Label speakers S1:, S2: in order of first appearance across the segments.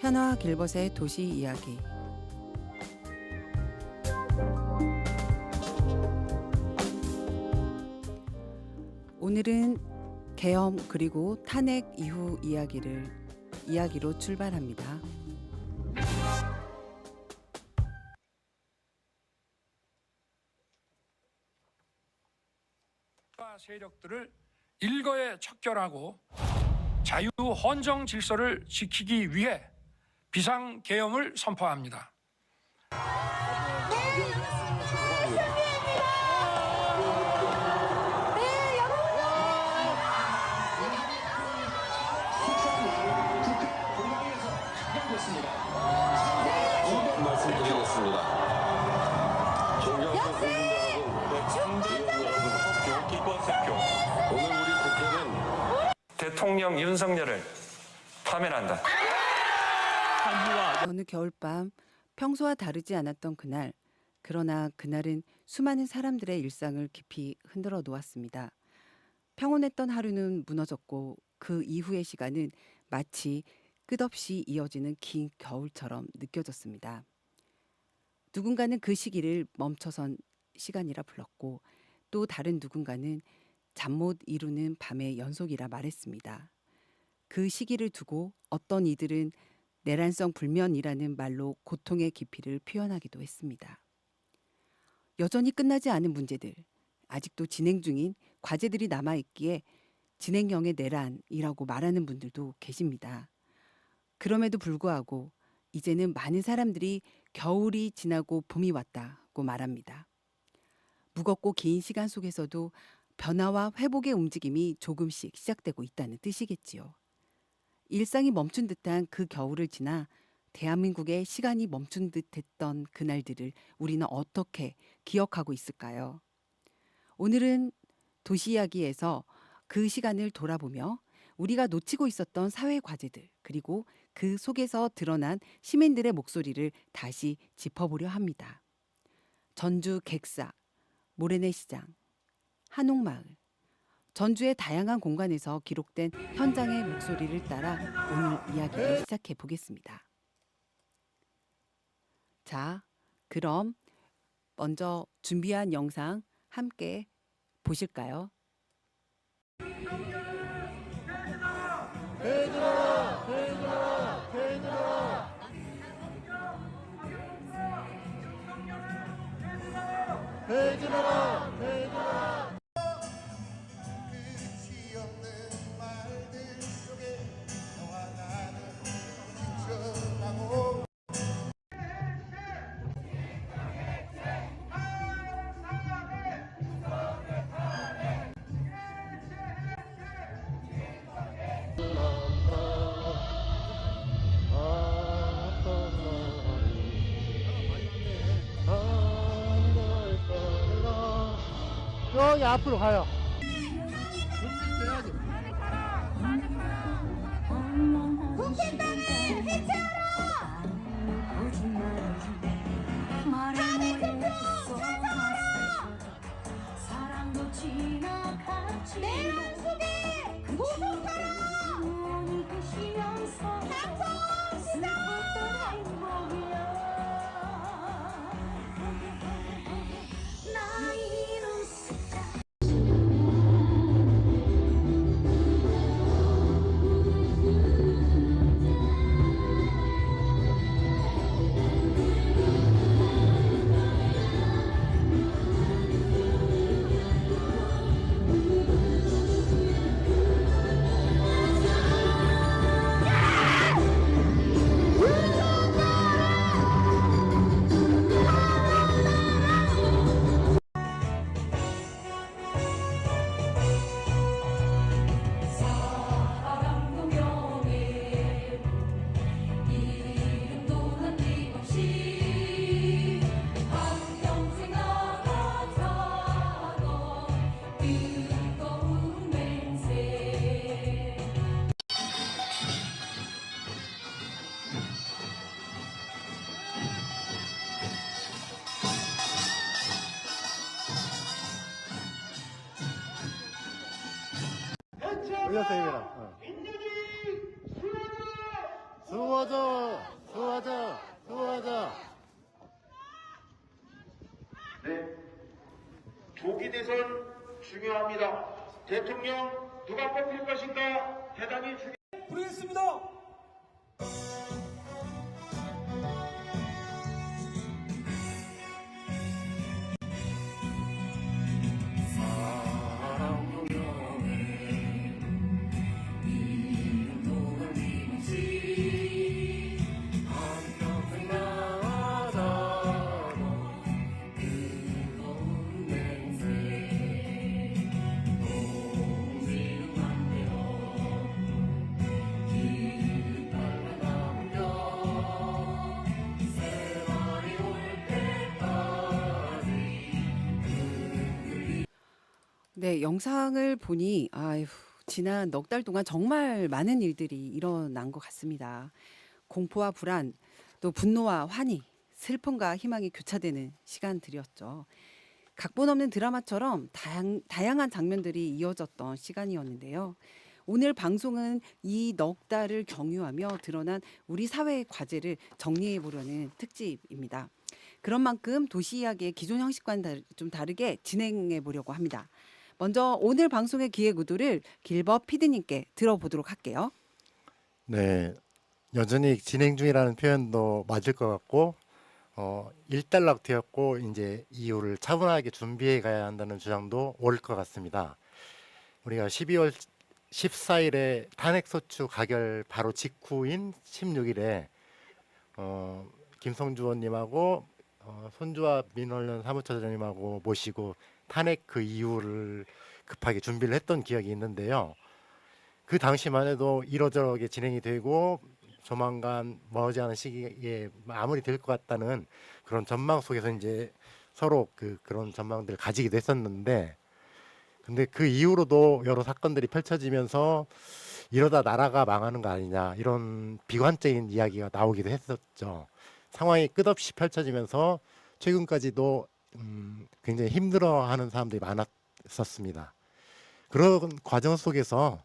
S1: 현아와 길벗의 도시 이야기. 오늘은 계엄 그리고 탄핵 이후 이야기로 출발합니다.
S2: 세력들을 일거에 척결하고 자유 헌정 질서를 지키기 위해 비상계엄을 선포합니다.
S3: 말씀드리겠습니다. 존경하는 국민 여러분, 학교, 기권사교. 오늘 우리 국회는 대통령 윤석열을 파면한다.
S1: 어느 겨울밤, 평소와 다르지 않았던 그날, 그러나 그날은 수많은 사람들의 일상을 깊이 흔들어 놓았습니다. 평온했던 하루는 무너졌고 그 이후의 시간은 마치 끝없이 이어지는 긴 겨울처럼 느껴졌습니다. 누군가는 그 시기를 멈춰선 시간이라 불렀고 또 다른 누군가는 잠 못 이루는 밤의 연속이라 말했습니다. 그 시기를 두고 어떤 이들은 내란성 불면이라는 말로 고통의 깊이를 표현하기도 했습니다. 여전히 끝나지 않은 문제들, 아직도 진행 중인 과제들이 남아있기에 진행형의 내란이라고 말하는 분들도 계십니다. 그럼에도 불구하고 이제는 많은 사람들이 겨울이 지나고 봄이 왔다고 말합니다. 무겁고 긴 시간 속에서도 변화와 회복의 움직임이 조금씩 시작되고 있다는 뜻이겠지요. 일상이 멈춘 듯한 그 겨울을 지나 대한민국의 시간이 멈춘 듯했던 그날들을 우리는 어떻게 기억하고 있을까요? 오늘은 도시 이야기에서 그 시간을 돌아보며 우리가 놓치고 있었던 사회 과제들 그리고 그 속에서 드러난 시민들의 목소리를 다시 짚어보려 합니다. 전주 객사, 모래내 시장, 한옥마을, 전주의 다양한 공간에서 기록된 현장의 목소리를 따라 오늘 이야기를 시작해 보겠습니다. 자, 그럼 먼저 준비한 영상 함께 보실까요?
S4: 저기 앞으로 가요.
S5: 내란 속에 고속하라 찬송합시다.
S4: 올렸어, 이거라. 수고! 수고하자, 수고하자, 수고하자.
S6: 네. 조기 대선 중요합니다. 대통령 누가 뽑힐 것인가 대단히 중요합니다.
S2: 부르겠습니다.
S1: 네, 영상을 보니 아휴, 지난 넉 달 동안 정말 많은 일들이 일어난 것 같습니다. 공포와 불안, 또 분노와 환희, 슬픔과 희망이 교차되는 시간들이었죠. 각본 없는 드라마처럼 다양한 장면들이 이어졌던 시간이었는데요. 오늘 방송은 이 넉 달을 경유하며 드러난 우리 사회의 과제를 정리해 보려는 특집입니다. 그런 만큼 도시 이야기의 기존 형식과는 좀 다르게 진행해 보려고 합니다. 먼저 오늘 방송의 기획 의도를 길버 PD님께 들어보도록 할게요.
S4: 네, 여전히 진행 중이라는 표현도 맞을 것 같고, 일단락되었고 이제 이후를 차분하게 준비해 가야 한다는 주장도 옳을 것 같습니다. 우리가 12월 14일에 탄핵소추 가결 바로 직후인 16일에 김성주 의원님하고 손주아 민원련 사무처장님하고 모시고 탄핵 그 이유를 급하게 준비를 했던 기억이 있는데요. 그 당시만 해도 이러저러하게 진행이 되고 조만간 머지않은 시기에 마무리 될 것 같다는 그런 전망 속에서 이제 서로 그런 전망들을 가지기도 했었는데, 근데 그 이후로도 여러 사건들이 펼쳐지면서 이러다 나라가 망하는 거 아니냐 이런 비관적인 이야기가 나오기도 했었죠. 상황이 끝없이 펼쳐지면서 최근까지도 굉장히 힘들어하는 사람들이 많았었습니다. 그런 과정 속에서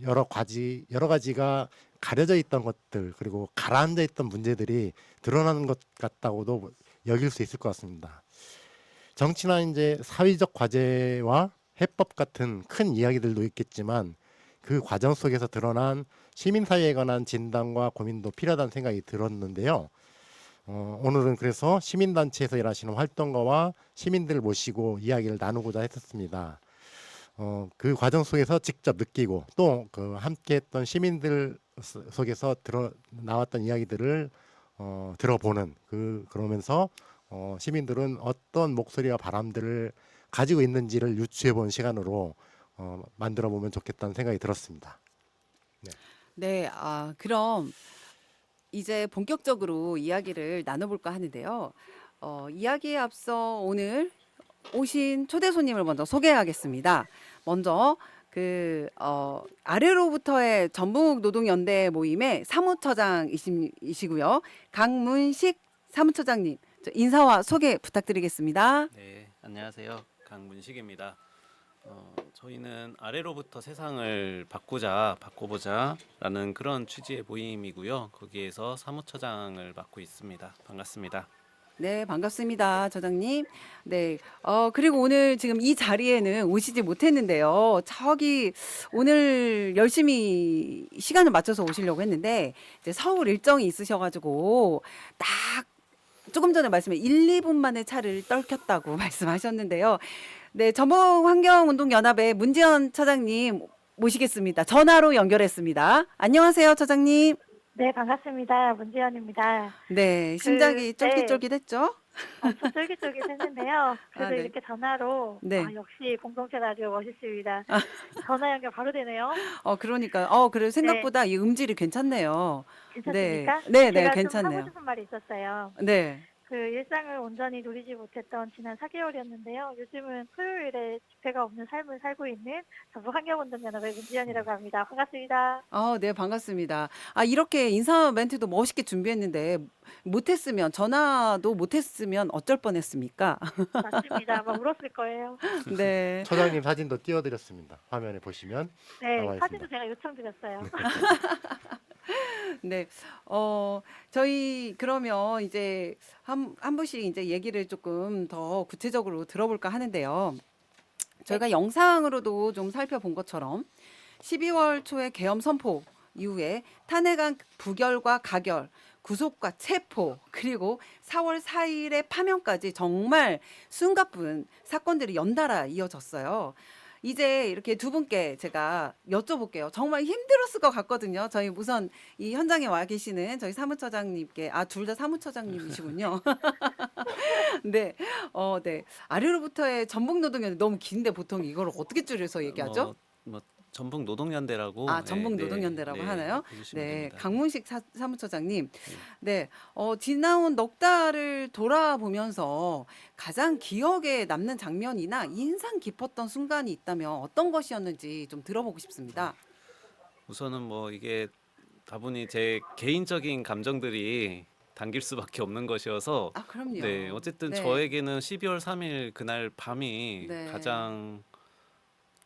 S4: 여러 가지가 가려져 있던 것들 그리고 가라앉아 있던 문제들이 드러나는 것 같다고도 여길 수 있을 것 같습니다. 정치나 이제 사회적 과제와 해법 같은 큰 이야기들도 있겠지만 그 과정 속에서 드러난 시민사회에 관한 진단과 고민도 필요하다는 생각이 들었는데요. 오늘은 그래서 시민단체에서 일하시는 활동가와 시민들을 모시고 이야기를 나누고자 했었습니다. 그 과정 속에서 직접 느끼고 또 그 함께했던 시민들 속에서 나왔던 이야기들을 들어보는 그러면서 시민들은 어떤 목소리와 바람들을 가지고 있는지를 유추해본 시간으로 만들어 보면 좋겠다는 생각이 들었습니다.
S1: 네, 그럼 이제 본격적으로 이야기를 나눠볼까 하는데요. 이야기에 앞서 오늘 오신 초대 손님을 먼저 소개하겠습니다. 먼저 아래로부터의 전북 노동연대 모임의 사무처장이시고요. 강문식 사무처장님, 인사와 소개 부탁드리겠습니다.
S7: 네, 안녕하세요. 강문식입니다. 저희는 아래로부터 세상을 바꿔보자라는 그런 취지의 모임이고요. 거기에서 사무처장을 맡고 있습니다. 반갑습니다.
S1: 네, 반갑습니다, 처장님. 네, 그리고 오늘 지금 이 자리에는 오시지 못했는데요. 저기 오늘 열심히 시간을 맞춰서 오시려고 했는데 이제 서울 일정이 있으셔가지고 딱 조금 전에 말씀에 1, 2분 만에 차를 떨켰다고 말씀하셨는데요. 네, 전북환경운동연합의 문지연 처장님 모시겠습니다. 전화로 연결했습니다. 안녕하세요, 처장님.
S5: 네, 반갑습니다. 문지연입니다.
S1: 네, 심장이
S5: 네.
S1: 쫄깃쫄깃했죠?
S5: 엄청 쫄깃쫄깃했는데요. 그래도
S1: 네.
S5: 이렇게 전화로
S1: 네.
S5: 역시 공동체 라디오 멋있습니다. 전화 연결 바로 되네요.
S1: 그러니까 그래 생각보다 이 음질이 괜찮네요.
S5: 괜찮습니까?
S1: 네,
S5: 제가 좀
S1: 괜찮네요.
S5: 하고 싶은 말이 있었어요.
S1: 네.
S5: 그 일상을 온전히 누리지 못했던 지난 4개월이었는데요. 요즘은 토요일에 집회가 없는 삶을 살고 있는 전북환경운동연합의 문지연이라고 합니다. 반갑습니다.
S1: 네, 반갑습니다. 이렇게 인사 멘트도 멋있게 준비했는데 전화도 못했으면 어쩔 뻔했습니까?
S5: 맞습니다. 아마 울었을 거예요.
S1: 네.
S4: 처장님 사진도 띄워드렸습니다. 화면에 보시면
S5: 네,
S4: 나와
S5: 사진도
S4: 있습니다.
S5: 제가 요청드렸어요.
S1: 네. 저희 그러면 이제 한 분씩 이제 얘기를 조금 더 구체적으로 들어볼까 하는데요. 저희가 영상으로도 좀 살펴본 것처럼 12월 초에 계엄 선포 이후에 탄핵안 부결과 가결, 구속과 체포, 그리고 4월 4일의 파면까지 정말 숨가쁜 사건들이 연달아 이어졌어요. 이제 이렇게 두 분께 제가 여쭤볼게요. 정말 힘들었을 것 같거든요. 저희 우선 이 현장에 와 계시는 저희 사무처장님께, 둘 다 사무처장님이시군요. 네, 네. 아래로부터의 전북노동연대 너무 긴데 보통 이걸 어떻게 줄여서 얘기하죠?
S7: 뭐 전북 노동연대라고
S1: 전북 노동연대라고 하나요?
S7: 해주시면
S1: 네,
S7: 됩니다.
S1: 강문식 사무처장님. 네, 지나온 넉 달을 돌아보면서 가장 기억에 남는 장면이나 인상 깊었던 순간이 있다면 어떤 것이었는지 좀 들어보고 싶습니다.
S7: 우선은 뭐 이게 다분히 제 개인적인 감정들이 담길 수밖에 없는 것이어서
S1: 그럼요.
S7: 네, 어쨌든
S1: 네.
S7: 저에게는 12월 3일 그날 밤이
S1: 네.
S7: 가장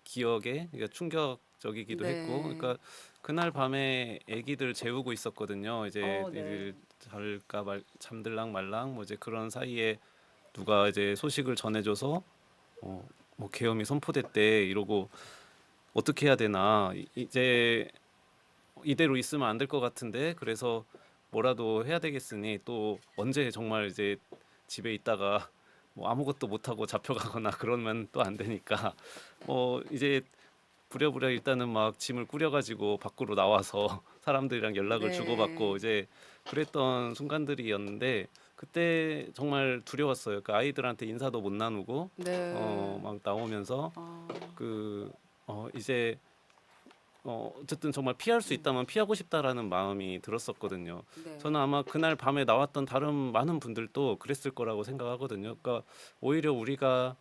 S7: 기억에 그러니까 충격적이기도
S1: 네.
S7: 했고, 그러니까 그날 밤에 아기들 재우고 있었거든요. 이제
S1: 네.
S7: 애들 잘까 잠들랑 말랑 뭐 이제 그런 사이에 누가 이제 소식을 전해줘서 뭐 계엄이 선포됐대 이러고 어떻게 해야 되나 이제 이대로 있으면 안 될 것 같은데 그래서 뭐라도 해야 되겠으니 또 언제 정말 이제 집에 있다가 뭐 아무것도 못 하고 잡혀가거나 그러면 또 안 되니까 이제 부랴부랴 일단은 막 짐을 꾸려가지고 밖으로 나와서 사람들이랑 연락을
S1: 네.
S7: 주고받고 이제 그랬던 순간들이었는데 그때 정말 두려웠어요. 그 아이들한테 인사도 못 나누고
S1: 네.
S7: 막 나오면서 이제 어쨌든 정말 피할 수 있다면 피하고 싶다라는 마음이 들었었거든요.
S1: 네.
S7: 저는 아마 그날 밤에 나왔던 다른 많은 분들도 그랬을 거라고 생각하거든요. 그러니까 오히려 우리가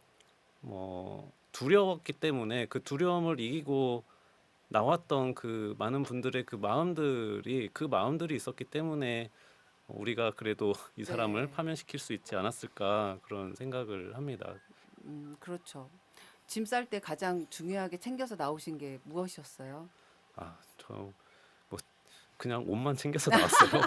S7: 두려웠기 때문에 그 두려움을 이기고 나왔던 그 많은 분들의 그 마음들이 있었기 때문에 우리가 그래도 이 사람을
S1: 네.
S7: 파면시킬 수 있지 않았을까 그런 생각을 합니다.
S1: 그렇죠. 짐 쌀 때 가장 중요하게 챙겨서 나오신 게 무엇이었어요?
S7: 저 뭐 그냥 옷만 챙겨서 나왔어요.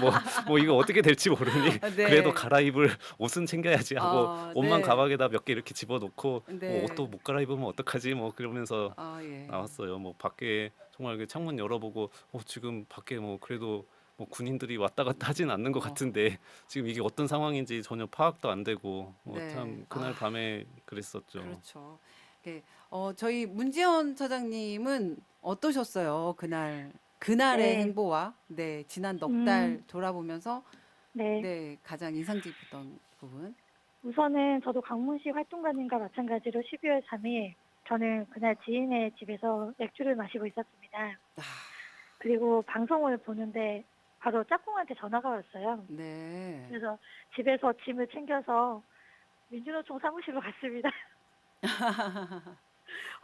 S7: 뭐 이거 어떻게 될지 모르니
S1: 네.
S7: 그래도 갈아입을 옷은 챙겨야지 하고 옷만
S1: 네.
S7: 가방에다 몇 개 이렇게 집어넣고
S1: 네.
S7: 옷도 못 갈아입으면 어떡하지 뭐 그러면서
S1: 예.
S7: 나왔어요. 뭐 밖에 정말 그 창문 열어보고 지금 밖에 뭐 그래도 뭐 군인들이 왔다 갔다 하진 않는 것 같은데 지금 이게 어떤 상황인지 전혀 파악도 안 되고
S1: 네.
S7: 참 그날 밤에 그랬었죠.
S1: 그렇죠. 네. 저희 문지연 처장님은 어떠셨어요? 그날의
S5: 네.
S1: 행보와 지난 넉 달
S5: 음,
S1: 돌아보면서
S5: 네.
S1: 가장 인상 깊었던 부분.
S5: 우선은 저도 강문식 활동가님과 마찬가지로 12월 3일 저는 그날 지인의 집에서 맥주를 마시고 있었습니다. 그리고 방송을 보는데 바로 짝꿍한테 전화가 왔어요.
S1: 네.
S5: 그래서 집에서 짐을 챙겨서 민주노총 사무실로 갔습니다.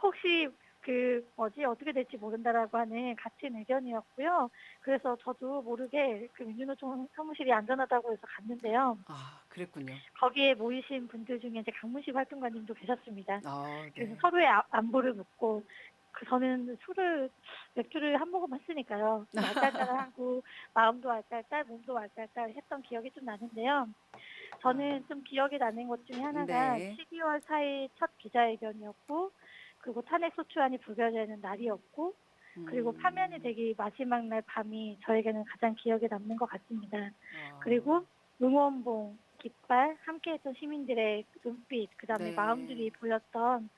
S5: 혹시 어떻게 될지 모른다라고 하는 같은 의견이었고요. 그래서 저도 모르게 그 민주노총 사무실이 안전하다고 해서 갔는데요.
S1: 그랬군요.
S5: 거기에 모이신 분들 중에 이제 강문식 활동가님도 계셨습니다. 그래서
S1: 네.
S5: 서로의 안부를 묻고 저는 맥주를 한 모금 했으니까요. 좀 알딸딸하고 마음도 알딸딸, 몸도 알딸딸 했던 기억이 좀 나는데요. 저는 좀 기억에 나는 것 중에 하나가
S1: 네.
S5: 12월 4일 첫 기자회견이었고, 그리고 탄핵 소추안이 부결되는 날이었고, 그리고 파면이 되기 마지막 날 밤이 저에게는 가장 기억에 남는 것 같습니다. 그리고 응원봉, 깃발, 함께했던 시민들의 눈빛, 그다음에
S1: 네.
S5: 마음들이 보였던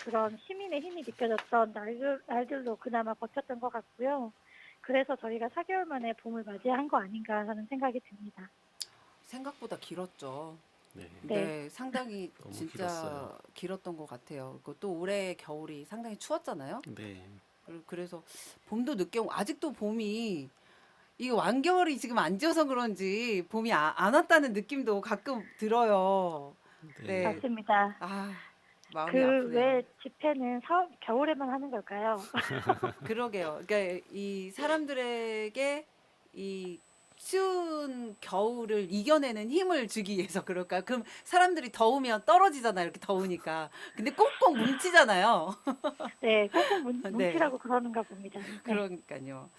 S5: 그런 시민의 힘이 느껴졌던 날들로 그나마 버텼던 것 같고요. 그래서 저희가 4개월 만에 봄을 맞이한 거 아닌가 하는 생각이 듭니다.
S1: 생각보다 길었죠.
S7: 네.
S1: 네, 상당히
S7: 너무
S1: 진짜
S7: 길었어요.
S1: 길었던 것 같아요. 또 올해 겨울이 상당히 추웠잖아요.
S7: 네.
S1: 그래서 봄도 늦게 오고 아직도 봄이 이게 완겨울이 지금 안 지어서 그런지 봄이 안 왔다는 느낌도 가끔 들어요. 네.
S5: 맞습니다.
S1: 마음이 아프네요.
S5: 왜 집회는 겨울에만 하는 걸까요?
S1: 그러게요. 그러니까 이 사람들에게 이 추운 겨울을 이겨내는 힘을 주기 위해서 그럴까요? 그럼 사람들이 더우면 떨어지잖아요. 이렇게 더우니까. 근데 꽁꽁 뭉치잖아요.
S5: 네, 꽁꽁
S1: 네.
S5: 뭉치라고 그러는가 봅니다. 네.
S1: 그러니까요.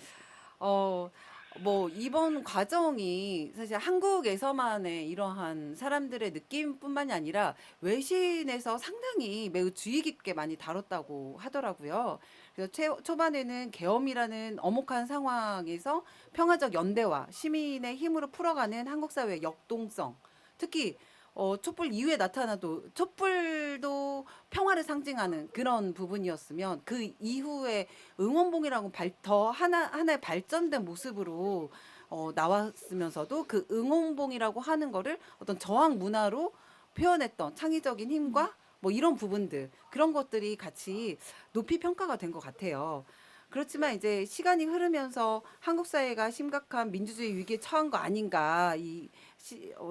S1: 어, 뭐 이번 과정이 사실 한국에서만의 이러한 사람들의 느낌뿐만이 아니라 외신에서 상당히 매우 주의 깊게 많이 다뤘다고 하더라고요. 그래서 초반에는 계엄이라는 엄혹한 상황에서 평화적 연대와 시민의 힘으로 풀어가는 한국 사회의 역동성, 특히 촛불 이후에 나타나도 촛불도 평화를 상징하는 그런 부분이었으면 그 이후에 응원봉이라고 더 하나의 발전된 모습으로 나왔으면서도 그 응원봉이라고 하는 거를 어떤 저항 문화로 표현했던 창의적인 힘과 뭐 이런 부분들 그런 것들이 같이 높이 평가가 된 것 같아요. 그렇지만 이제 시간이 흐르면서 한국 사회가 심각한 민주주의 위기에 처한 거 아닌가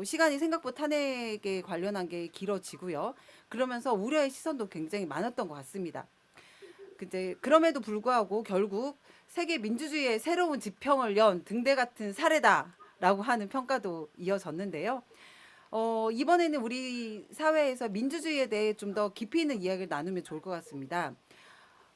S1: 시간이 생각보다 탄핵에 관련한 게 길어지고요. 그러면서 우려의 시선도 굉장히 많았던 것 같습니다. 근데 그럼에도 불구하고 결국 세계 민주주의의 새로운 지평을 연 등대 같은 사례다라고 하는 평가도 이어졌는데요. 이번에는 우리 사회에서 민주주의에 대해 좀 더 깊이 있는 이야기를 나누면 좋을 것 같습니다.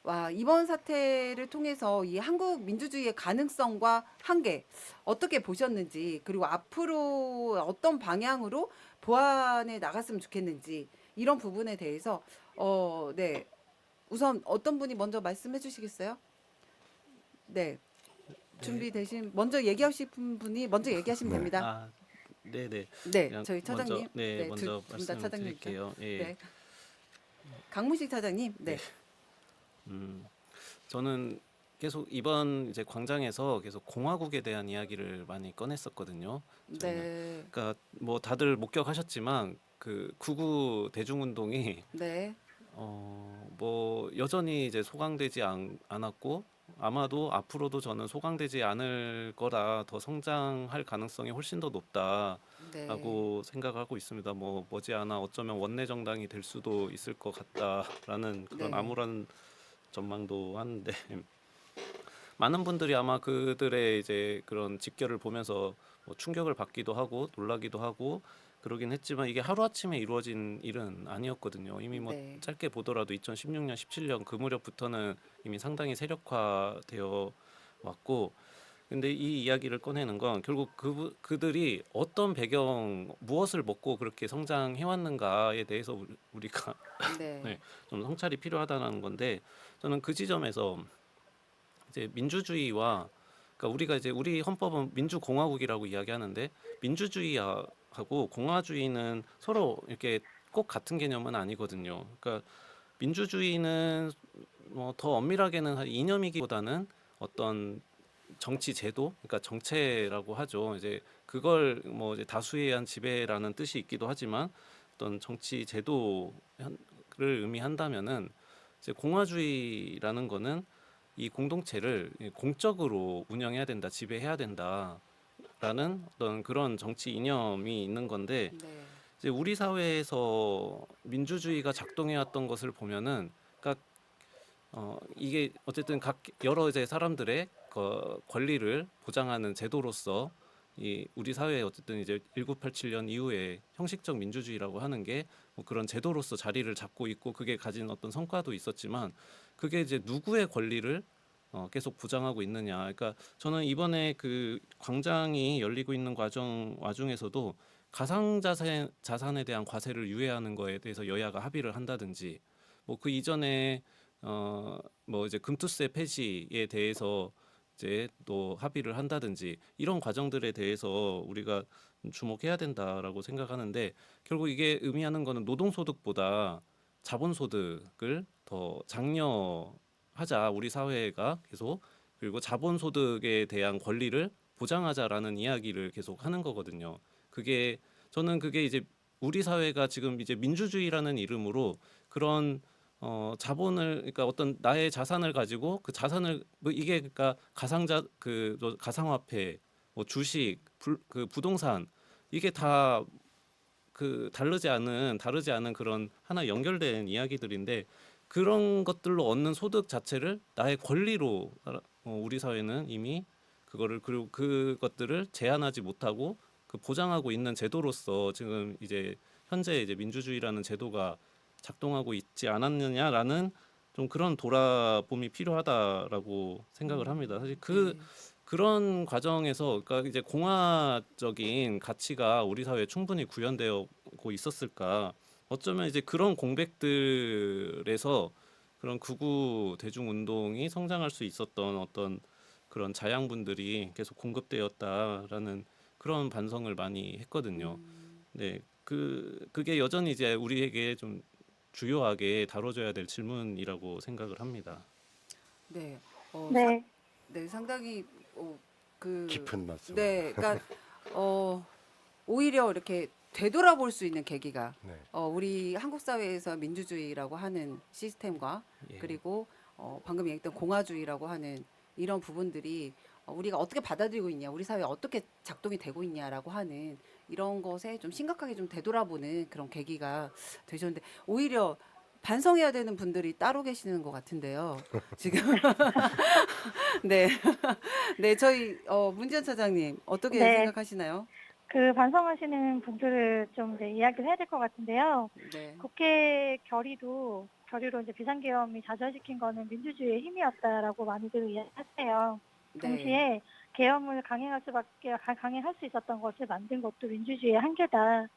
S1: 와, 이번 사태를 통해서 이 한국 민주주의의 가능성과 한계 어떻게 보셨는지, 그리고 앞으로 어떤 방향으로 보완해 나갔으면 좋겠는지 이런 부분에 대해서 네. 우선 어떤 분이 먼저 말씀해 주시겠어요? 네. 준비되신 먼저 얘기하신 분이 먼저 얘기하시면 됩니다.
S7: 아, 네네.
S1: 네.
S7: 그냥
S1: 저희 차장님.
S7: 먼저, 네, 먼저
S1: 둘 다 차장님이니까.
S7: 말씀드릴게요. 예.
S1: 네. 강문식 차장님. 네.
S7: 저는 계속 이번 이제 광장에서 계속 공화국에 대한 이야기를 많이 꺼냈었거든요. 저희는.
S1: 네.
S7: 그러니까 뭐 다들 목격하셨지만 그 구구 대중운동이
S1: 네.
S7: 뭐 여전히 이제 소강되지 않았고 아마도 앞으로도 저는 소강되지 않을 거라 더 성장할 가능성이 훨씬 더 높다라고
S1: 네.
S7: 생각하고 있습니다. 뭐 머지않아 어쩌면 원내 정당이 될 수도 있을 것 같다라는 그런
S1: 네.
S7: 암울한 전망도 하는데 많은 분들이 아마 그들의 이제 그런 집결을 보면서 뭐 충격을 받기도 하고 놀라기도 하고 그러긴 했지만 이게 하루아침에 이루어진 일은 아니었거든요. 이미 뭐
S1: 네.
S7: 짧게 보더라도 2016년, 17년 그 무렵부터는 이미 상당히 세력화되어 왔고 근데 이 이야기를 꺼내는 건 결국 그들이 어떤 배경, 무엇을 먹고 그렇게 성장해 왔는가에 대해서 우리가
S1: 네.
S7: 네, 좀 성찰이 필요하다는 건데 저는 그 지점에서 이제 민주주의와 그러니까 우리가 이제 우리 헌법은 민주공화국이라고 이야기하는데 민주주의하고 공화주의는 서로 이렇게 꼭 같은 개념은 아니거든요. 그러니까 민주주의는 뭐 더 엄밀하게는 한 이념이기보다는 어떤 정치 제도, 그러니까 정체라고 하죠. 이제 그걸 뭐 이제 다수에 의한 지배라는 뜻이 있기도 하지만 어떤 정치 제도를 의미한다면은 이제 공화주의라는 거는 이 공동체를 공적으로 운영해야 된다, 지배해야 된다라는 어떤 그런 정치 이념이 있는 건데
S1: 네.
S7: 이제 우리 사회에서 민주주의가 작동해왔던 것을 보면은, 그러니까 이게 어쨌든 각 여러 이제 사람들의 권리를 보장하는 제도로서 이 우리 사회에 어쨌든 이제 1987년 이후에 형식적 민주주의라고 하는 게 뭐 그런 제도로서 자리를 잡고 있고 그게 가진 어떤 성과도 있었지만 그게 이제 누구의 권리를 계속 보장하고 있느냐. 그러니까 저는 이번에 그 광장이 열리고 있는 와중에서도 자산에 대한 과세를 유예하는 거에 대해서 여야가 합의를 한다든지 뭐 그 이전에 뭐 이제 금투세 폐지에 대해서 이제 또 합의를 한다든지 이런 과정들에 대해서 우리가 주목해야 된다라고 생각하는데 결국 이게 의미하는 거는 노동소득보다 자본소득을 더 장려하자 우리 사회가 계속 그리고 자본소득에 대한 권리를 보장하자라는 이야기를 계속 하는 거거든요. 저는 그게 이제 우리 사회가 지금 이제 민주주의라는 이름으로 그런 자본을 그러니까 어떤 나의 자산을 가지고 그 자산을 뭐 이게 그러니까 가상화폐 뭐 주식 그 부동산 이게 다 그 다르지 않은 그런 하나 연결된 이야기들인데 그런 것들로 얻는 소득 자체를 나의 권리로 우리 사회는 이미 그거를 그리고 그것들을 제한하지 못하고 그 보장하고 있는 제도로서 지금 이제 현재 이제 민주주의라는 제도가 작동하고 있지 않았느냐라는 좀 그런 돌아봄이 필요하다라고 생각을 합니다. 사실
S1: 네.
S7: 그런 과정에서 그러니까 이제 공화적인 가치가 우리 사회에 충분히 구현되고 있었을까? 어쩌면 이제 그런 공백들에서 그런 극우 대중 운동이 성장할 수 있었던 어떤 그런 자양분들이 계속 공급되었다라는 그런 반성을 많이 했거든요. 네, 그게 여전히 이제 우리에게 좀 주요하게 다뤄져야 될 질문이라고 생각을 합니다.
S1: 네.
S5: 네.
S1: 네, 상당히 그
S4: 깊은 말씀.
S1: 네, 그러니까 오히려 이렇게 되돌아볼 수 있는 계기가
S4: 네.
S1: 우리 한국 사회에서 민주주의라고 하는 시스템과
S7: 예.
S1: 그리고 방금 얘기했던 공화주의라고 하는 이런 부분들이 우리가 어떻게 받아들이고 있냐, 우리 사회에 어떻게 작동이 되고 있냐라고 하는 이런 것에 좀 심각하게 좀 되돌아보는 그런 계기가 되셨는데 오히려 반성해야 되는 분들이 따로 계시는 것 같은데요. 지금 네, 네 저희 문지연 차장님 어떻게
S5: 네.
S1: 생각하시나요?
S5: 그 반성하시는 분들을 좀 이제 이야기를 해야 될 것 같은데요.
S1: 네,
S5: 국회 결의로 이제 비상계엄이 좌절시킨 거는 민주주의의 힘이었다라고 많이들 이야기하세요.
S1: 네,
S5: 동시에 계엄을 강행할 수 있었던 것을 만든 것도 민주주의의 한계다.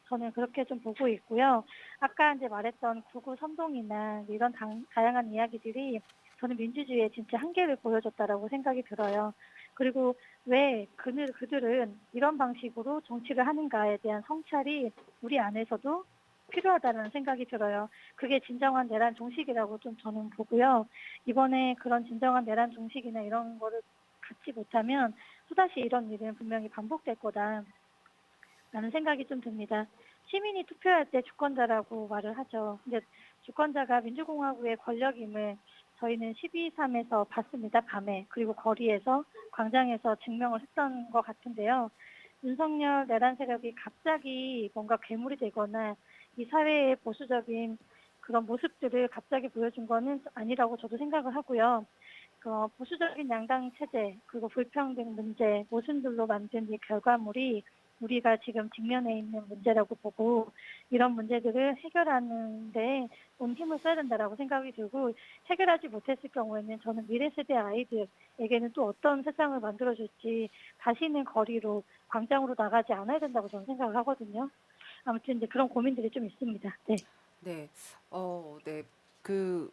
S5: 저는 그렇게 좀 보고 있고요. 아까 이제 말했던 구구 선동이나 이런 다양한 이야기들이 저는 민주주의의 진짜 한계를 보여줬다라고 생각이 들어요. 그리고 왜 그들은 이런 방식으로 정치를 하는가에 대한 성찰이 우리 안에서도 필요하다는 생각이 들어요. 그게 진정한 내란 종식이라고 좀 저는 보고요. 이번에 그런 진정한 내란 종식이나 이런 거를 갖지 못하면 또다시 이런 일은 분명히 반복될 거다라는 생각이 좀 듭니다. 시민이 투표할 때 주권자라고 말을 하죠. 근데 주권자가 민주공화국의 권력임을 저희는 12.3에서 봤습니다. 밤에. 그리고 거리에서 광장에서 증명을 했던 것 같은데요. 윤석열 내란 세력이 갑자기 뭔가 괴물이 되거나 이 사회의 보수적인 그런 모습들을 갑자기 보여준 거는 아니라고 저도 생각을 하고요. 보수적인 양당 체제 그리고 불평등 문제 모순들로 만든 이 결과물이 우리가 지금 직면해 있는 문제라고 보고 이런 문제들을 해결하는 데 온 힘을 써야 된다라고 생각이 들고 해결하지 못했을 경우에는 저는 미래 세대 아이들에게는 또 어떤 세상을 만들어줄지 다시는 거리로 광장으로 나가지 않아야 된다고 저는 생각을 하거든요. 아무튼 이제 그런 고민들이 좀 있습니다. 네.
S1: 네, 네, 그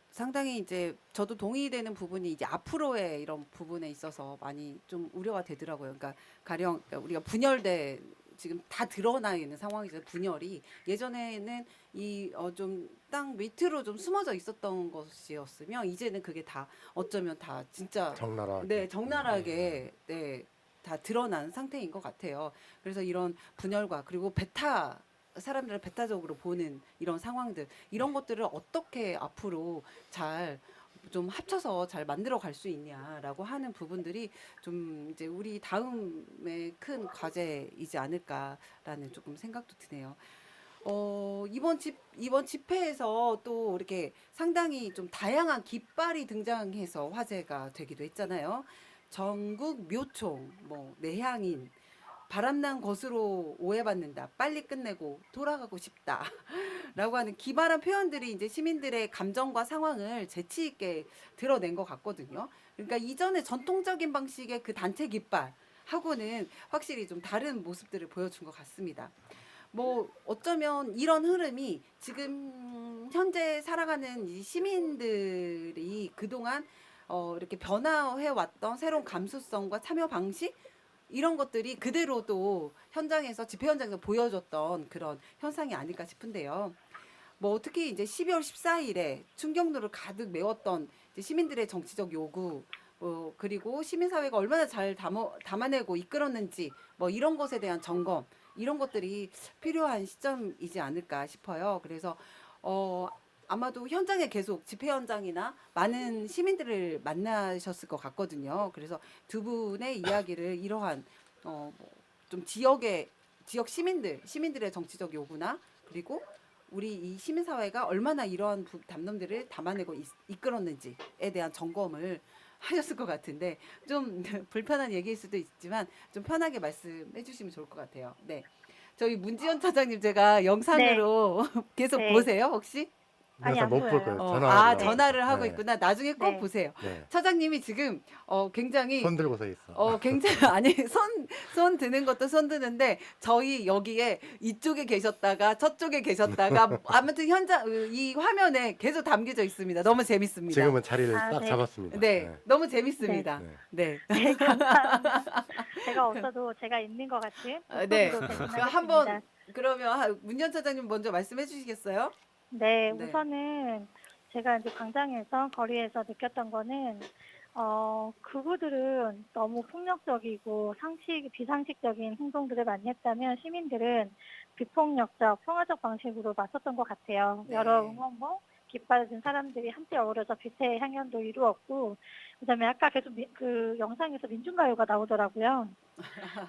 S1: 상당히 이제 저도 동의되는 부분이 이제 앞으로의 이런 부분에 있어서 많이 좀 우려가 되더라고요. 그러니까 가령 그러니까 우리가 분열돼 지금 다 드러나 있는 상황이죠. 분열이 예전에는 이 좀 땅 밑으로 좀 숨어져 있었던 것이었으면 이제는 그게 다 어쩌면 다 진짜
S4: 적나라하게.
S1: 네, 적나라하게 네, 다 드러난 상태인 것 같아요. 그래서 이런 분열과 그리고 사람들을 배타적으로 보는 이런 상황들 이런 것들을 어떻게 앞으로 잘 좀 합쳐서 잘 만들어 갈 수 있냐라고 하는 부분들이 좀 이제 우리 다음에 큰 과제이지 않을까라는 조금 생각도 드네요. 이번 집회에서 또 이렇게 상당히 좀 다양한 깃발이 등장해서 화제가 되기도 했잖아요. 전국 묘총, 뭐 내향인, 바람난 것으로 오해받는다. 빨리 끝내고 돌아가고 싶다. 라고 하는 기발한 표현들이 이제 시민들의 감정과 상황을 재치 있게 드러낸 것 같거든요. 그러니까 이전에 전통적인 방식의 그 단체 깃발 하고는 확실히 좀 다른 모습들을 보여준 것 같습니다. 뭐 어쩌면 이런 흐름이 지금 현재 살아가는 이 시민들이 그동안 이렇게 변화해 왔던 새로운 감수성과 참여 방식 이런 것들이 그대로 또 현장에서 집회 현장에서 보여줬던 그런 현상이 아닐까 싶은데요. 뭐 특히 이제 12월 14일에 충격로를 가득 메웠던 이제 시민들의 정치적 요구, 그리고 시민사회가 얼마나 잘 담아내고 이끌었는지 뭐 이런 것에 대한 점검 이런 것들이 필요한 시점이지 않을까 싶어요. 그래서 아마도 현장에 계속 집회 현장이나 많은 시민들을 만나셨을 것 같거든요. 그래서 두 분의 이야기를 이러한 좀 지역 시민들의 정치적 요구나 그리고 우리 이 시민사회가 얼마나 이러한 담론들을 담아내고 이끌었는지에 대한 점검을 하셨을 것 같은데 좀 불편한 얘기일 수도 있지만 좀 편하게 말씀해 주시면 좋을 것 같아요. 네. 저희 문지연 차장님 제가 영상으로 계속
S5: 네.
S1: 보세요, 혹시?
S5: 아니,
S4: 영상
S5: 안
S4: 못 볼
S5: 보여요.
S4: 거예요.
S1: 아,
S4: 전화로.
S1: 전화를 하고
S4: 네.
S1: 있구나. 나중에 꼭
S5: 네.
S1: 보세요.
S4: 네.
S1: 차장님이 지금 굉장히
S4: 손 들고 서 있어.
S1: 굉장히 아니 손 드는 것도 손 드는데 저희 여기에 이쪽에 계셨다가 저쪽에 계셨다가 아무튼 현장 이 화면에 계속 담겨져 있습니다. 너무 재밌습니다.
S4: 지금은 자리를
S5: 아,
S4: 딱
S5: 네.
S4: 잡았습니다.
S1: 네,
S4: 네.
S1: 너무 재밌습니다.
S4: 네.
S1: 네.
S5: 네, 감사합니다. 제가 없어도 제가 있는 것 같은
S1: 네.
S5: 목소리로
S1: 그
S5: 대신하겠습니다.
S1: 한번 그러면 문현 차장님 먼저 말씀해 주시겠어요?
S5: 네,
S1: 네.
S5: 우선은 제가 이제 광장에서 거리에서 느꼈던 거는 그구들은 너무 폭력적이고 비상식적인 행동들을 많이 했다면 시민들은 비폭력적, 평화적 방식으로 맞섰던 것 같아요.
S1: 네.
S5: 여러 응원봉, 깃발 든 사람들이 함께 어우러져 빛의 향연도 이루었고, 그다음에 아까 계속 그 영상에서 민중가요가 나오더라고요.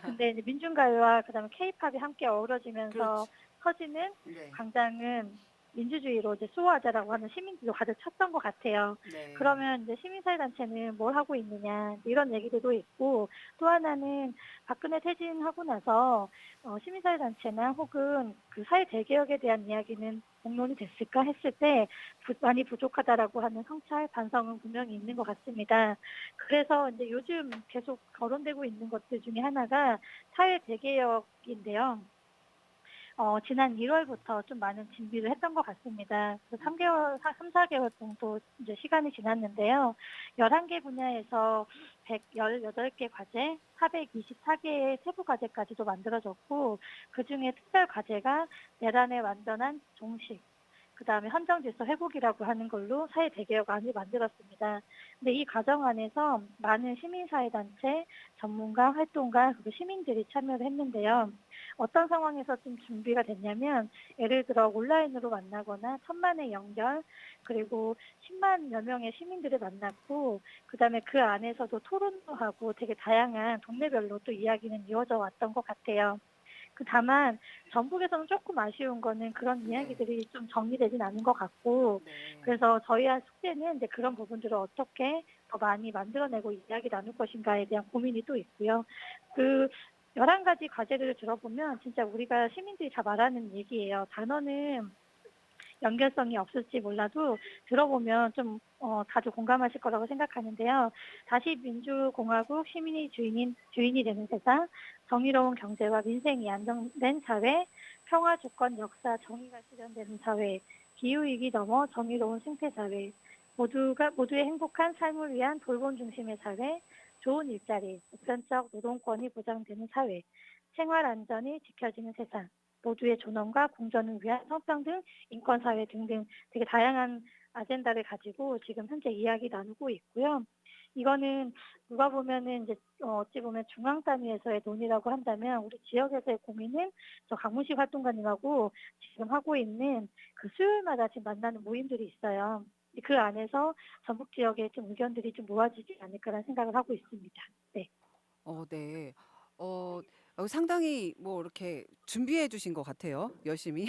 S5: 근데 이제 민중가요와 그다음에 케이팝이 함께 어우러지면서
S1: 그렇죠.
S5: 터지는
S1: 네.
S5: 광장은 민주주의로 이제 수호하자라고 하는 시민들도 가득 찼던 것 같아요.
S1: 네.
S5: 그러면 이제 시민사회단체는 뭘 하고 있느냐 이런 얘기들도 있고, 또 하나는 박근혜 퇴진하고 나서 시민사회단체나 혹은 그 사회 재개혁에 대한 이야기는 공론이 됐을까 했을 때 많이 부족하다라고 하는 성찰 반성은 분명히 있는 것 같습니다. 그래서 이제 요즘 계속 거론되고 있는 것들 중에 하나가 사회 재개혁인데요. 지난 1월부터 좀 많은 준비를 했던 것 같습니다. 3개월, 3, 4개월 정도 이제 시간이 지났는데요. 11개 분야에서 118개 과제, 424개의 세부 과제까지도 만들어졌고, 그 중에 특별 과제가 내란의 완전한 종식, 그 다음에 헌정질서 회복이라고 하는 걸로 사회 대개혁안을 만들었습니다. 근데 이 과정 안에서 많은 시민사회단체, 전문가, 활동가, 그리고 시민들이 참여를 했는데요. 어떤 상황에서 좀 준비가 됐냐면, 예를 들어 온라인으로 만나거나 천만의 연결, 그리고 10만여 명의 시민들을 만났고, 그 다음에 그 안에서도 토론도 하고 되게 다양한 동네별로 또 이야기는 이어져 왔던 것 같아요. 다만 전북에서는 조금 아쉬운 거는 그런 이야기들이 좀 정리되진 않은 것 같고,
S1: 네.
S5: 그래서 저희의 숙제는 이제 그런 부분들을 어떻게 더 많이 만들어내고 이야기 나눌 것인가에 대한 고민이 또 있고요. 그 11가지 과제를 들어보면 진짜 우리가 시민들이 다 말하는 얘기예요. 단어는 연결성이 없을지 몰라도 들어보면 좀 다들 공감하실 거라고 생각하는데요. 다시 민주공화국 시민이 주인이 되는 세상, 정의로운 경제와 민생이 안정된 사회, 평화 주권 역사 정의가 실현되는 사회, 기후위기 넘어 정의로운 생태사회, 모두의 행복한 삶을 위한 돌봄 중심의 사회, 좋은 일자리, 보편적 노동권이 보장되는 사회, 생활 안전이 지켜지는 세상, 모두의 존엄과 공존을 위한 성평등, 인권사회 등등 되게 다양한 아젠다를 가지고 지금 현재 이야기 나누고 있고요. 이거는 누가 보면은 이제 어찌 보면 중앙 단위에서의 논의라고 한다면, 우리 지역에서의 고민은 저 강문식 활동가님하고 지금 하고 있는 그 수요일마다 지금 만나는 모임들이 있어요. 그 안에서 전북 지역의 좀 의견들이 좀 모아지지 않을까라는 생각을 하고 있습니다. 네.
S1: 네. 상당히 뭐 이렇게 준비해 주신 것 같아요. 열심히.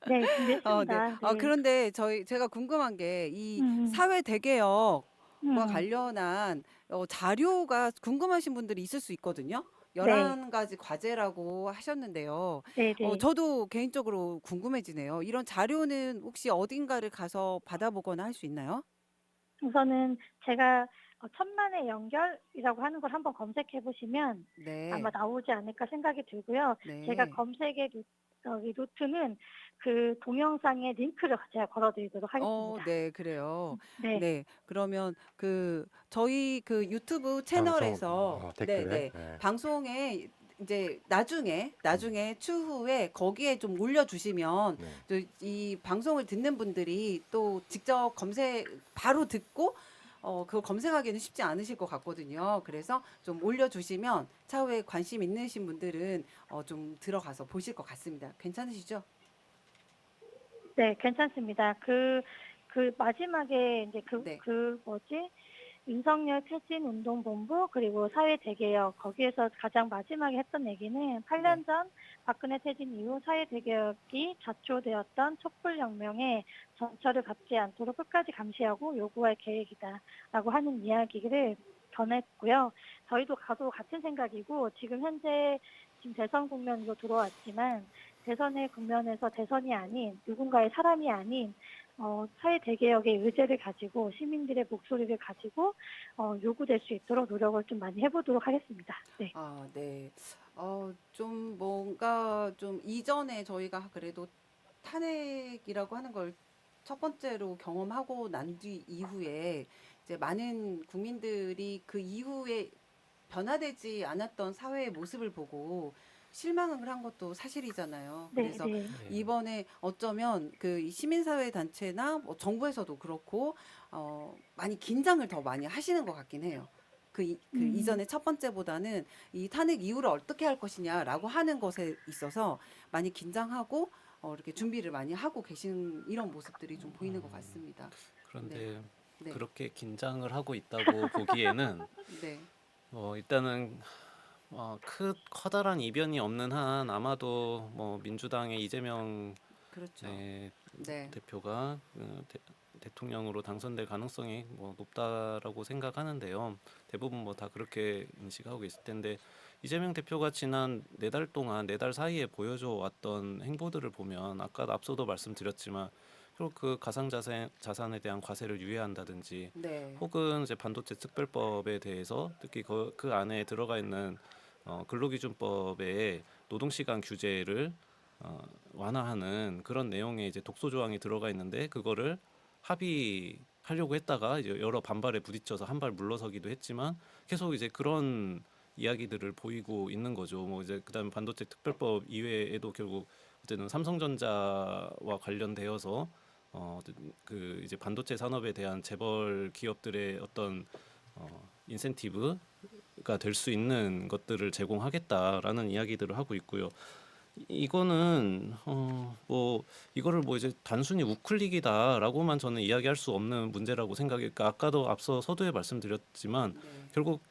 S5: 네,
S1: 네.
S5: 준비했습니다. 네.
S1: 그런데 제가 궁금한 게 이
S5: 음,
S1: 사회 대개혁과
S5: 음.
S1: 관련한 자료가 궁금하신 분들이 있을 수 있거든요.
S5: 네,
S1: 11가지 과제라고 하셨는데요.
S5: 네, 네.
S1: 저도 개인적으로 궁금해지네요. 이런 자료는 혹시 어딘가를 가서 받아보거나 할 수 있나요?
S5: 우선은 제가 천만의 연결이라고 하는 걸 한번 검색해 보시면 아마
S1: 네.
S5: 나오지 않을까 생각이 들고요. 제가
S1: 네.
S5: 검색의 루트는 그 동영상의 링크를 제가 걸어드리도록 하겠습니다.
S1: 네, 그래요.
S5: 네,
S1: 네, 그러면 저희 유튜브
S4: 방송
S1: 채널에서
S4: 댓글에.
S1: 네네 방송에 이제 나중에 추후에 거기에 좀 올려주시면
S4: 네.
S1: 이 방송을 듣는 분들이 또 직접 바로 듣고 그걸 검색하기는 쉽지 않으실 것 같거든요. 그래서 좀 올려주시면 차후에 관심 있으신 분들은 좀 들어가서 보실 것 같습니다. 괜찮으시죠?
S5: 네, 괜찮습니다. 그 마지막에 이제
S1: 네.
S5: 윤석열 퇴진운동본부 그리고 사회대개혁, 거기에서 가장 마지막에 했던 얘기는 8년 전 박근혜 퇴진 이후 사회대개혁이 자초되었던 촛불혁명의 전철을 밟지 않도록 끝까지 감시하고 요구할 계획이다라고 하는 이야기를 전했고요. 저희도 같은 생각이고, 지금 현재 대선 국면으로 들어왔지만 대선의 국면에서 대선이 아닌, 누군가의 사람이 아닌 사회 대개혁의 의제를 가지고 시민들의 목소리를 가지고 요구될 수 있도록 노력을 좀 많이 해보도록 하겠습니다. 네.
S1: 아, 네. 좀 뭔가 좀 이전에 저희가 그래도 탄핵이라고 하는 걸 첫 번째로 경험하고 난 뒤 이후에 이제 많은 국민들이 그 이후에 변화되지 않았던 사회의 모습을 보고 실망을 한 것도 사실이잖아요.
S5: 네,
S1: 그래서
S5: 네.
S1: 이번에 어쩌면 그 시민사회 단체나 뭐 정부에서도 그렇고 많이 긴장을 더 많이 하시는 것 같긴 해요. 그 이전에 첫 번째보다는 이 탄핵 이후를 어떻게 할 것이냐라고 하는 것에 있어서 많이 긴장하고 이렇게 준비를 많이 하고 계신 이런 모습들이 좀 보이는 것 같습니다.
S7: 그런데
S1: 네,
S7: 그렇게 긴장을 하고 있다고 보기에는
S1: 네,
S7: 일단은 커다란 이변이 없는 한 아마도 뭐 민주당의 이재명
S1: 그렇죠. 네,
S7: 대표가 대통령으로 당선될 가능성이 뭐 높다라고 생각하는데요. 대부분 뭐 다 그렇게 인식하고 있을 텐데 이재명 대표가 지난 4달 동안 4달 사이에 보여줘 왔던 행보들을 보면 아까 앞서도 말씀드렸지만 결국 그 자산에 대한 과세를 유예한다든지
S1: 네,
S7: 혹은 이제 반도체 특별법에 대해서 특히 그 안에 들어가 있는 근로기준법에 노동시간 규제를 완화하는 그런 내용의 이제 독소 조항이 들어가 있는데 그거를 합의하려고 했다가 이제 여러 반발에 부딪혀서 한 발 물러서기도 했지만 계속 이제 그런 이야기들을 보이고 있는 거죠. 뭐 이제 그다음에 반도체 특별법 이외에도 결국 어쨌든 삼성전자와 관련되어서 그 이제 반도체 산업에 대한 재벌 기업들의 어떤 인센티브가 될 수 있는 것들을 제공하겠다라는 이야기들을 하고 있고요. 이거는 뭐 이거를 뭐 이제 단순히 우클릭이다라고만 저는 이야기할 수 없는 문제라고 생각해. 그러니까 아까도 앞서 서두에 말씀드렸지만
S1: 네,
S7: 결국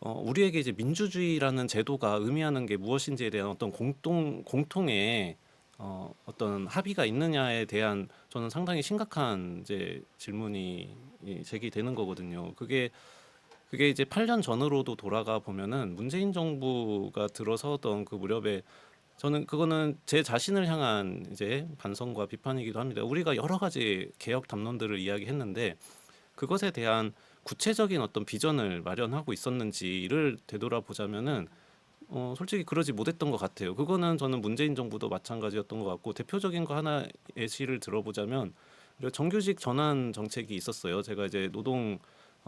S7: 우리에게 이제 민주주의라는 제도가 의미하는 게 무엇인지에 대한 어떤 공통의 어떤 합의가 있느냐에 대한 저는 상당히 심각한 이제 질문이 제기되는 거거든요. 그게 이제 8년 전으로도 돌아가 보면은 문재인 정부가 들어서던 그 무렵에 저는 그거는 제 자신을 향한 이제 반성과 비판이기도 합니다. 우리가 여러 가지 개혁 담론들을 이야기했는데 그것에 대한 구체적인 어떤 비전을 마련하고 있었는지를 되돌아보자면은 솔직히 그러지 못했던 것 같아요. 그거는 저는 문재인 정부도 마찬가지였던 것 같고 대표적인 거 하나 예시를 들어보자면 정규직 전환 정책이 있었어요. 제가 이제 노동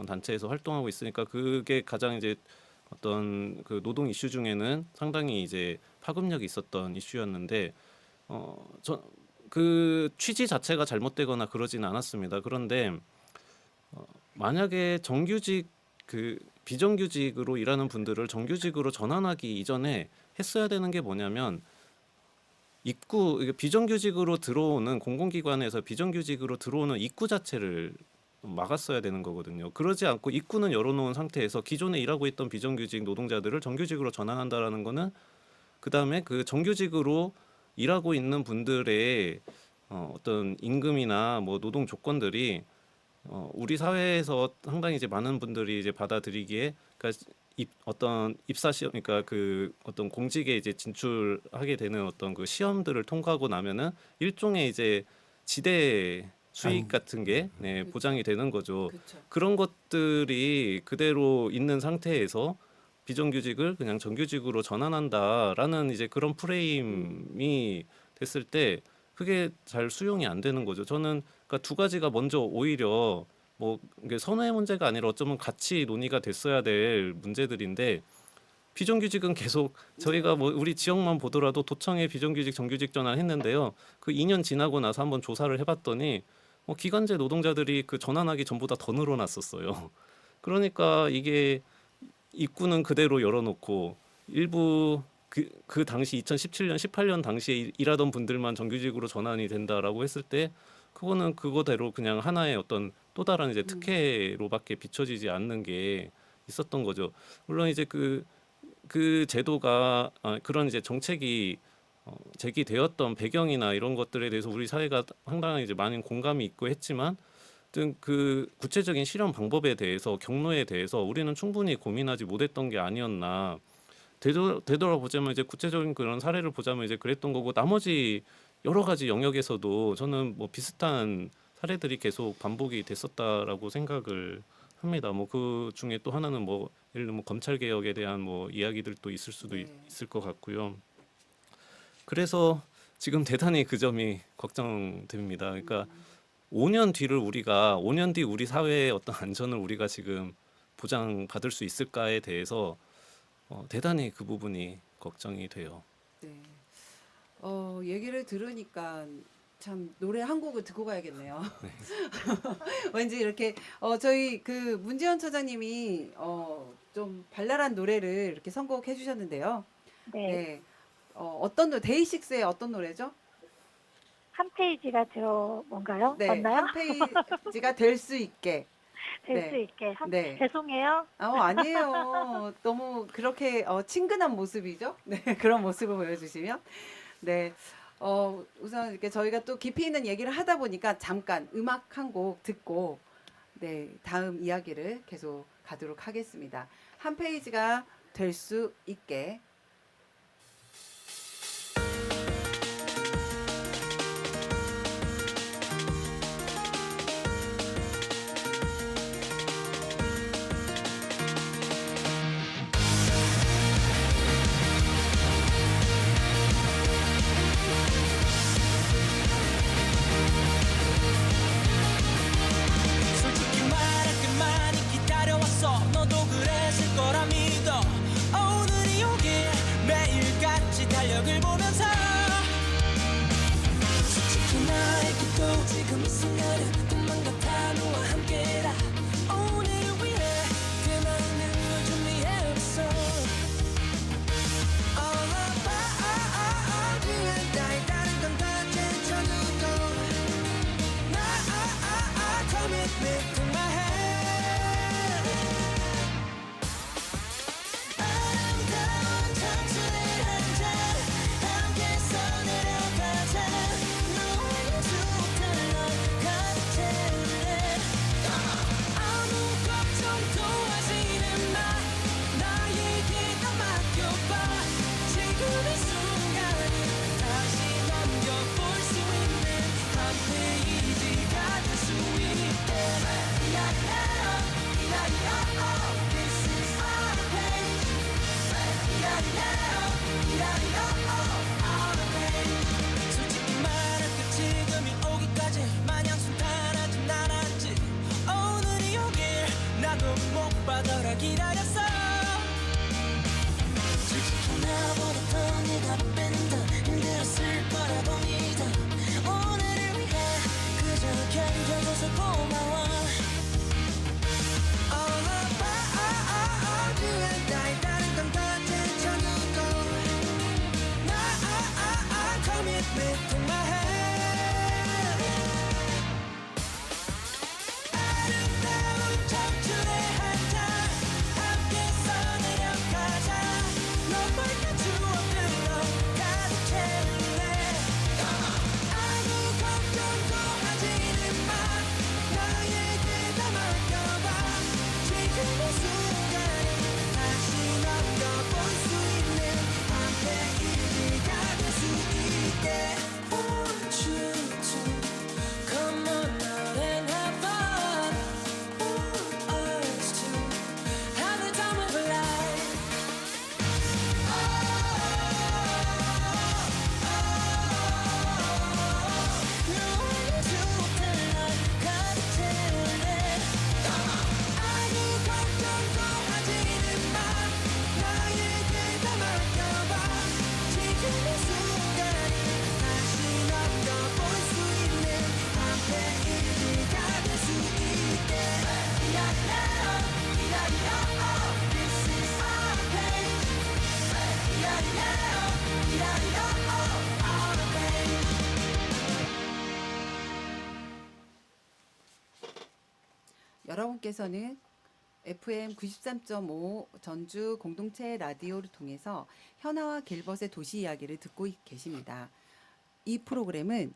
S7: 단체에서 활동하고 있으니까 그게 가장 이제 어떤 그 노동 이슈 중에는 상당히 이제 파급력이 있었던 이슈였는데 그 취지 자체가 잘못되거나 그러지는 않았습니다. 그런데 만약에 정규직 그 비정규직으로 일하는 분들을 정규직으로 전환하기 이전에 했어야 되는 게 뭐냐면 이게 비정규직으로 들어오는 공공기관에서 비정규직으로 들어오는 입구 자체를 막았어야 되는 거거든요. 그러지 않고 입구는 열어놓은 상태에서 기존에 일하고 있던 비정규직 노동자들을 정규직으로 전환한다라는 거는 그 다음에 그 정규직으로 일하고 있는 분들의 어떤 임금이나 뭐 노동 조건들이 우리 사회에서 상당히 이제 많은 분들이 이제 받아들이기에 그러니까 어떤 입사 시험 그러니까 그 어떤 공직에 이제 진출하게 되는 어떤 그 시험들을 통과하고 나면은 일종의 이제 지대 수익 같은 게
S1: 그렇죠.
S7: 보장이 되는 거죠.
S1: 그렇죠.
S7: 그런 것들이 그대로 있는 상태에서 비정규직을 그냥 정규직으로 전환한다라는 이제 그런 프레임이 됐을 때 그게 잘 수용이 안 되는 거죠. 저는 그러니까 두 가지가 먼저 오히려 뭐 이게 선호의 문제가 아니라 어쩌면 같이 논의가 됐어야 될 문제들인데 비정규직은 계속 저희가 뭐 우리 지역만 보더라도 도청에 비정규직 정규직 전환했는데요. 그 2년 지나고 나서 한번 조사를 해봤더니 기간제 노동자들이 그 전환하기 전보다 더 늘어났었어요. 그러니까 이게 입구는 그대로 열어놓고 일부 그 당시 2017년, 18년 당시에 일하던 분들만 정규직으로 전환이 된다라고 했을 때 그거는 그거대로 그냥 하나의 어떤 또 다른 이제 특혜로밖에 비춰지지 않는 게 있었던 거죠. 물론 이제 그 제도가 그런 이제 정책이 제기되었던 배경이나 이런 것들에 대해서 우리 사회가 상당히 이제 많은 공감이 있고 했지만 그 구체적인 실현 방법에 대해서 경로에 대해서 우리는 충분히 고민하지 못했던 게 아니었나. 되돌아보자면 이제 구체적인 그런 사례를 보자면 이제 그랬던 거고 나머지 여러 가지 영역에서도 저는 뭐 비슷한 사례들이 계속 반복이 됐었다라고 생각을 합니다. 뭐 그 중에 또 하나는 뭐 예를 들면 검찰 개혁에 대한 뭐 이야기들도 있을 수도 있을 것 같고요. 그래서 지금 대단히 그 점이 걱정됩니다. 그러니까 5년 뒤 우리 사회의 어떤 안전을 우리가 지금 보장받을 수 있을까에 대해서 대단히 그 부분이 걱정이 돼요.
S1: 네. 얘기를 들으니까 참 노래 한 곡을 듣고 가야겠네요. 왠지 이렇게 저희 그 문지연 처장님이 좀 발랄한 노래를 이렇게 선곡해 주셨는데요.
S5: 네.
S1: 네. 어떤 데이식스의 어떤 노래죠?
S5: 한 페이지가 뭔가요?
S1: 네.
S5: 맞나요?
S1: 한 페이지가 될 수 있게.
S5: 될
S1: 네.
S5: 수 있게.
S1: 네.
S5: 죄송해요.
S1: 아니에요. 너무 그렇게 친근한 모습이죠. 네, 그런 모습을 보여주시면. 네, 우선 이렇게 저희가 또 깊이 있는 얘기를 하다 보니까 잠깐 음악 한 곡 듣고, 네, 다음 이야기를 계속 가도록 하겠습니다. 한 페이지가 될 수 있게.
S8: 솔직히 말할게 많이 기다려왔어. 너도 그랬을 거라 믿어. 오늘이 오길 매일같이 달력을 보면서 솔직히 나에게도 지금 이 순간은 꿈만 같아. 너와 함께라. 오늘을 위해 그 많은 걸 준비해왔어. 어디에 나의 다른 건 다 제쳐두고 Commitment to my head. 아름다운 청춘의 한 잔 함께 써내려가자. 너의 수업들로 가득 채울래. 아무 걱정도 하지는 마. 나에게 다 맡겨봐. 지금의 순간을 다시 넘겨볼 수 있는 한 페이지가 될 수 있게. This is our page. Our page. 솔직히 말할게 지금이 오기까지 마냥 순탄하진 않았지. 오늘이 오길 나도 못 받아라 기다렸어. 솔직히 나보다 더 네가 바쁜다. 힘들었을 거라고 믿어. 오늘을 위해 그저 견뎌줘서 고마워. 어디에 나의 다른 건 다 제쳐두고 Commitment to my head. 아름다운 청춘의 한 잔 함께 써내려가자. 너만의 추억들로 가득 채울래. 아무 걱정도 하지는 마. 나에게 다 맡겨봐. 지금의 순간을 다시 넘겨볼 수 있는 한 페이지가 될 수 있게. Want you to come on out and have fun. Want us to have the time of our life. 너의 추억들로 가득 채울래. 아무 걱정도 하지는 마. 나에게 다 맡겨봐. 지금의 순간을 다시 넘겨볼 수 있는 한 페이지가 될 수 있게. This is our page. Our page.
S1: 여러분께서는 FM 93.5 전주 공동체 라디오를 통해서 현아와 길벗의 도시 이야기를 듣고 계십니다. 이 프로그램은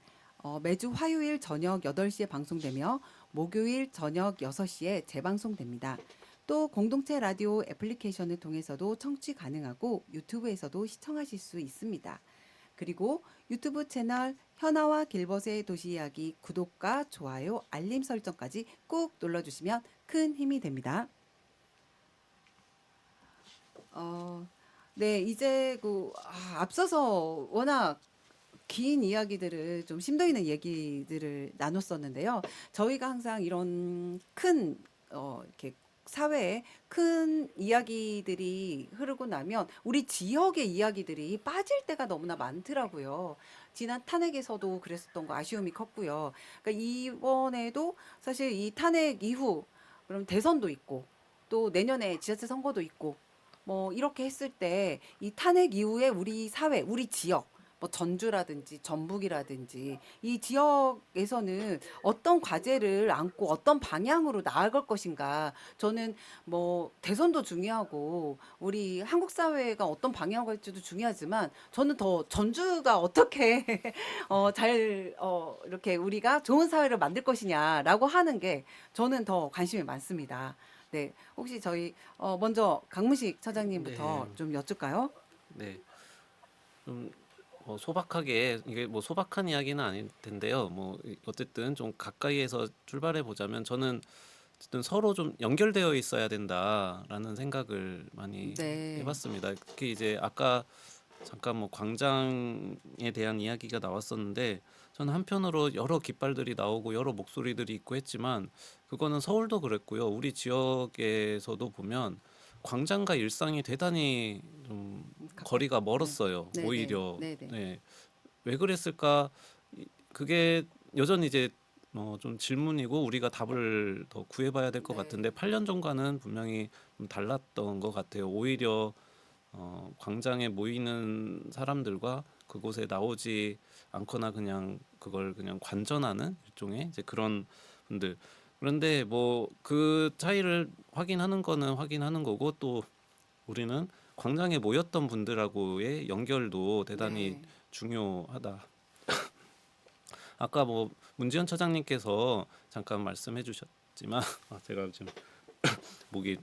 S1: 매주 화요일 저녁 8시에 방송되며 목요일 저녁 6시에 재방송됩니다. 또 공동체 라디오 애플리케이션을 통해서도 청취 가능하고 유튜브에서도 시청하실 수 있습니다. 그리고 유튜브 채널 현아와 길벗의 도시 이야기 구독과 좋아요, 알림 설정까지 꾹 눌러주시면 큰 힘이 됩니다. 네, 이제 앞서서 워낙 긴 이야기들을 좀 심도 있는 얘기들을 나눴었는데요. 저희가 항상 이런 큰 이렇게 사회에 큰 이야기들이 흐르고 나면 우리 지역의 이야기들이 빠질 때가 너무나 많더라고요. 지난 탄핵에서도 그랬었던 거 아쉬움이 컸고요. 그러니까 이번에도 사실 이 탄핵 이후 그럼 대선도 있고 또 내년에 지자체 선거도 있고 뭐 이렇게 했을 때 이 탄핵 이후에 우리 사회, 우리 지역 뭐 전주라든지 전북이라든지 이 지역에서는 어떤 과제를 안고 어떤 방향으로 나아갈 것인가. 저는 뭐 대선도 중요하고 우리 한국 사회가 어떤 방향으로 갈지도 중요하지만 저는 더 전주가 어떻게 이렇게 우리가 좋은 사회를 만들 것이냐라고 하는 게 저는 더 관심이 많습니다. 네, 혹시 저희 먼저 강문식 차장님부터
S7: 네.
S1: 좀 여쭐까요?
S7: 네. 좀 소박하게 이게 뭐 소박한 이야기는 아닐 텐데요. 뭐 어쨌든 좀 가까이에서 출발해 보자면 저는 어쨌든 서로 좀 연결되어 있어야 된다라는 생각을 많이
S1: 네.
S7: 해봤습니다. 특히 이제 아까 잠깐 뭐 광장에 대한 이야기가 나왔었는데 저는 한편으로 여러 깃발들이 나오고 여러 목소리들이 있고 했지만 그거는 서울도 그랬고요. 우리 지역에서도 보면 광장과 일상이 대단히 좀 거리가 멀었어요.
S1: 네, 네,
S7: 오히려
S1: 네, 네.
S7: 네. 왜 그랬을까? 그게 여전히 이제 좀 질문이고 우리가 답을 더 구해봐야 될 것
S1: 네.
S7: 같은데 8년 전과는 분명히 좀 달랐던 것 같아요. 오히려 광장에 모이는 사람들과 그곳에 나오지 않거나 그냥 그걸 그냥 관전하는 일종의 이제 그런 분들. 그런데 뭐 그 차이를 확인하는 거는 확인하는 거고 또 우리는 광장에 모였던 분들하고의 연결도 대단히
S1: 네.
S7: 중요하다. 아까 뭐 문지연 차장님께서 잠깐 말씀해 주셨지만 제가 지금 목이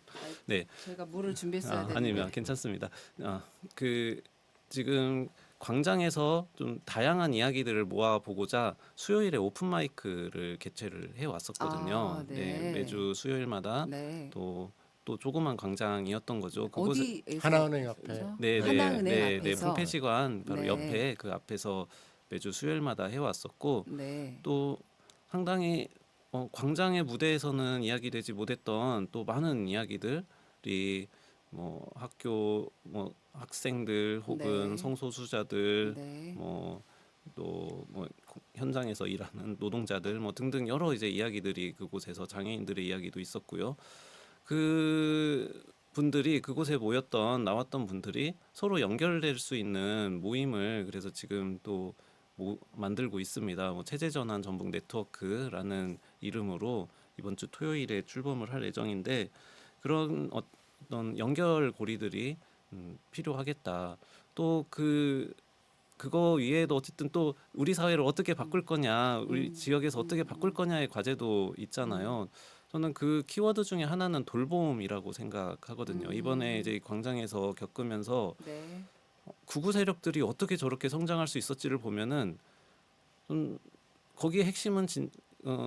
S7: 네.
S1: 저희가 물을 준비했어야 되는데.
S7: 아니면 괜찮습니다. 그 지금 광장에서 좀 다양한 이야기들을 모아 보고자 수요일에 오픈 마이크를 개최를 해 왔었거든요.
S1: 네.
S7: 매주 수요일마다
S1: 네.
S7: 또 조그만 광장이었던 거죠. 그곳에
S1: 어디에서?
S4: 하나은행 앞에.
S1: 하나은행 앞에서.
S7: 풍패시관 바로
S1: 네.
S7: 옆에 그 앞에서 매주 수요일마다 해 왔었고
S1: 네.
S7: 또 상당히 광장의 무대에서는 이야기되지 못했던 또 많은 이야기들이 뭐 학교 뭐 학생들 혹은
S1: 네.
S7: 성소수자들
S1: 네.
S7: 뭐 또 뭐 현장에서 일하는 노동자들 뭐 등등 여러 이제 이야기들이 그곳에서 장애인들의 이야기도 있었고요. 그 분들이 그곳에 나왔던 분들이 서로 연결될 수 있는 모임을 그래서 지금 또 만들고 있습니다. 뭐 체제전환 전북 네트워크라는 이름으로 이번 주 토요일에 출범을 할 예정인데 그런 어떤 연결고리들이 필요하겠다. 또 그거 위에도 어쨌든 또 우리 사회를 어떻게 바꿀 거냐, 우리 지역에서 어떻게 바꿀 거냐의 과제도 있잖아요. 저는 그 키워드 중에 하나는 돌봄이라고 생각하거든요. 이번에 이제 광장에서 겪으면서
S1: 네.
S7: 구구 세력들이 어떻게 저렇게 성장할 수 있었지를 보면은 좀 거기에 핵심은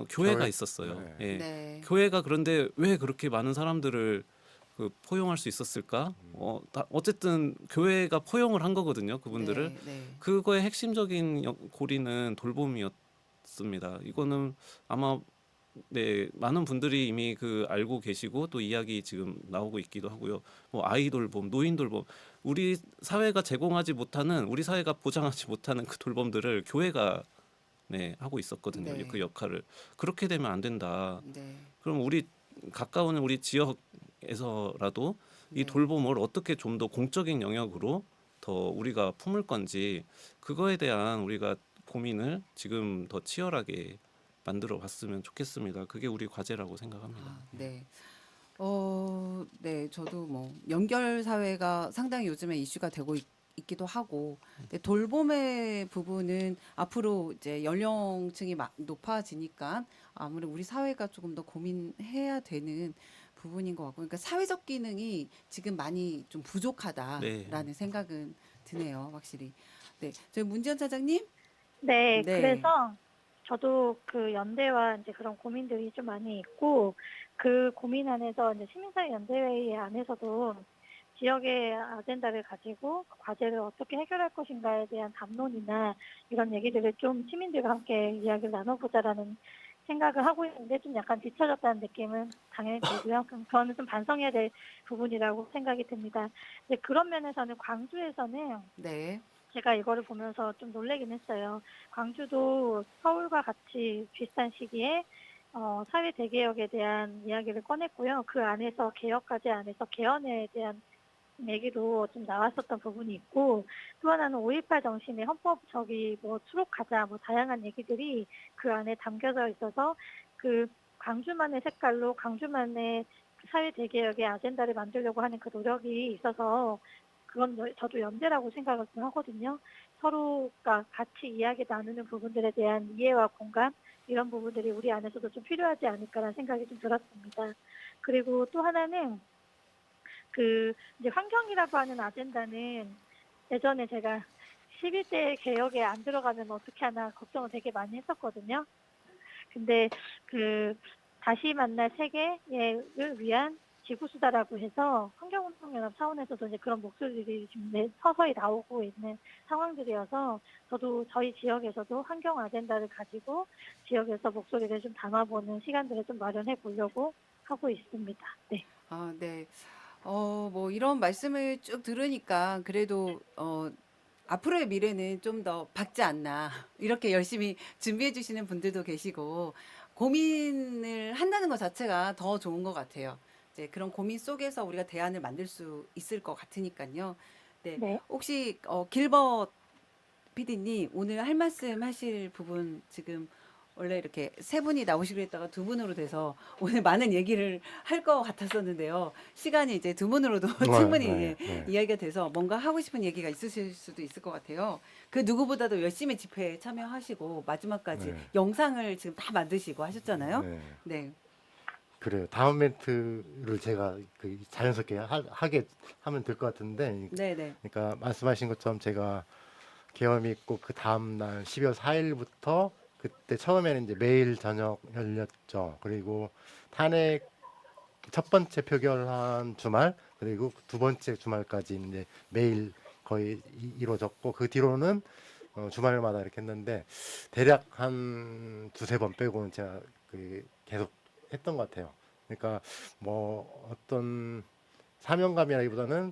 S7: 교회가
S4: 교회?
S7: 있었어요.
S4: 네.
S7: 예.
S1: 네.
S7: 교회가 그런데 왜 그렇게 많은 사람들을 포용할 수 있었을까? 어쨌든 교회가 포용을 한 거거든요. 그분들을.
S1: 네. 네.
S7: 그거의 핵심적인 고리는 돌봄이었습니다. 이거는 아마 많은 분들이 이미 알고 계시고 또 이야기 지금 나오고 있기도 하고요. 뭐 아이 돌봄, 노인 돌봄, 우리 사회가 제공하지 못하는, 우리 사회가 보장하지 못하는 그 돌봄들을 교회가 하고 있었거든요.
S1: 네.
S7: 그 역할을. 그렇게 되면 안 된다.
S1: 네.
S7: 그럼 가까운 우리 지역에서라도 이
S1: 네.
S7: 돌봄을 어떻게 좀 더 공적인 영역으로 더 우리가 품을 건지 그거에 대한 우리가 고민을 지금 더 치열하게 만들어 봤으면 좋겠습니다. 그게 우리 과제라고 생각합니다.
S1: 네. 네, 저도 뭐 연결 사회가 상당히 요즘에 이슈가 되고 있기도 하고, 근데 돌봄의 부분은 앞으로 이제 연령층이 높아지니까 아무래도 우리 사회가 조금 더 고민해야 되는 부분인 것 같고, 그러니까 사회적 기능이 지금 많이 좀 부족하다라는
S7: 네.
S1: 생각은 드네요, 확실히. 네, 저희 문지연 차장님.
S5: 네,
S1: 네,
S5: 그래서 저도 그 연대와 이제 그런 고민들이 좀 많이 있고, 그 고민 안에서 이제 시민사회 연대회 안에서도 지역의 아젠다를 가지고 그 과제를 어떻게 해결할 것인가에 대한 담론이나 이런 얘기들을 좀 시민들과 함께 이야기를 나눠보자라는 생각을 하고 있는데 좀 약간 뒤처졌다는 느낌은 당연히 들고요. 그럼 저는 좀 반성해야 될 부분이라고 생각이 듭니다. 근데 그런 면에서는 광주에서는
S1: 네,
S5: 제가 이거를 보면서 좀 놀라긴 했어요. 광주도 서울과 같이 비슷한 시기에 사회 대개혁에 대한 이야기를 꺼냈고요. 그 안에서 개혁과제 안에서 개헌에 대한 얘기도 좀 나왔었던 부분이 있고, 또 하나는 5.18 정신의 헌법적이 뭐 수록하자 뭐 다양한 얘기들이 그 안에 담겨져 있어서 그 광주만의 색깔로 광주만의 그 사회 대개혁의 아젠다를 만들려고 하는 그 노력이 있어서 그건 저도 연대라고 생각을 좀 하거든요. 서로가 같이 이야기 나누는 부분들에 대한 이해와 공감 이런 부분들이 우리 안에서도 좀 필요하지 않을까라는 생각이 좀 들었습니다. 그리고 또 하나는 그 이제 환경이라고 하는 아젠다는 예전에 제가 11대 개혁에 안 들어가면 어떻게 하나 걱정을 되게 많이 했었거든요. 근데 그 다시 만날 세계를 위한 지구수다라고 해서 환경운동연합 차원에서도 이제 그런 목소리들이 지금 서서히 나오고 있는 상황들이어서 저도 저희 지역에서도 환경 아젠다를 가지고 지역에서 목소리를 좀 담아보는 시간들을 좀 마련해 보려고 하고 있습니다. 네.
S1: 아, 네. 뭐 이런 말씀을 쭉 들으니까 그래도 앞으로의 미래는 좀 더 밝지 않나. 이렇게 열심히 준비해 주시는 분들도 계시고 고민을 한다는 것 자체가 더 좋은 것 같아요. 이제 그런 고민 속에서 우리가 대안을 만들 수 있을 것 같으니까요. 네.
S5: 네.
S1: 혹시 길버트 PD님 오늘 할 말씀 하실 부분 지금 원래 이렇게 세 분이 나오시기로 했다가 두 분으로 돼서 오늘 많은 얘기를 할 것 같았었는데요. 시간이 이제 두 분으로도 충분히
S4: 네, 네.
S1: 이야기가 돼서 뭔가 하고 싶은 얘기가 있으실 수도 있을 것 같아요. 그 누구보다도 열심히 집회에 참여하시고 마지막까지
S4: 네.
S1: 영상을 지금 다 만드시고 하셨잖아요.
S4: 네.
S1: 네.
S4: 그래요. 다음 멘트를 제가 그 자연스럽게 하게 하면 될 것 같은데,
S1: 네네.
S4: 그러니까 말씀하신 것처럼 제가 계엄이 있고 그 다음 날 12월 4일부터 그때 처음에는 이제 매일 저녁 열렸죠. 그리고 탄핵 첫 번째 표결한 주말 그리고 두 번째 주말까지 이제 매일 거의 이루어졌고 그 뒤로는 주말마다 이렇게 했는데 대략 한 두세 번 빼고는 제가 그 계속 했던 것 같아요. 그러니까 뭐 어떤 사명감이라기보다는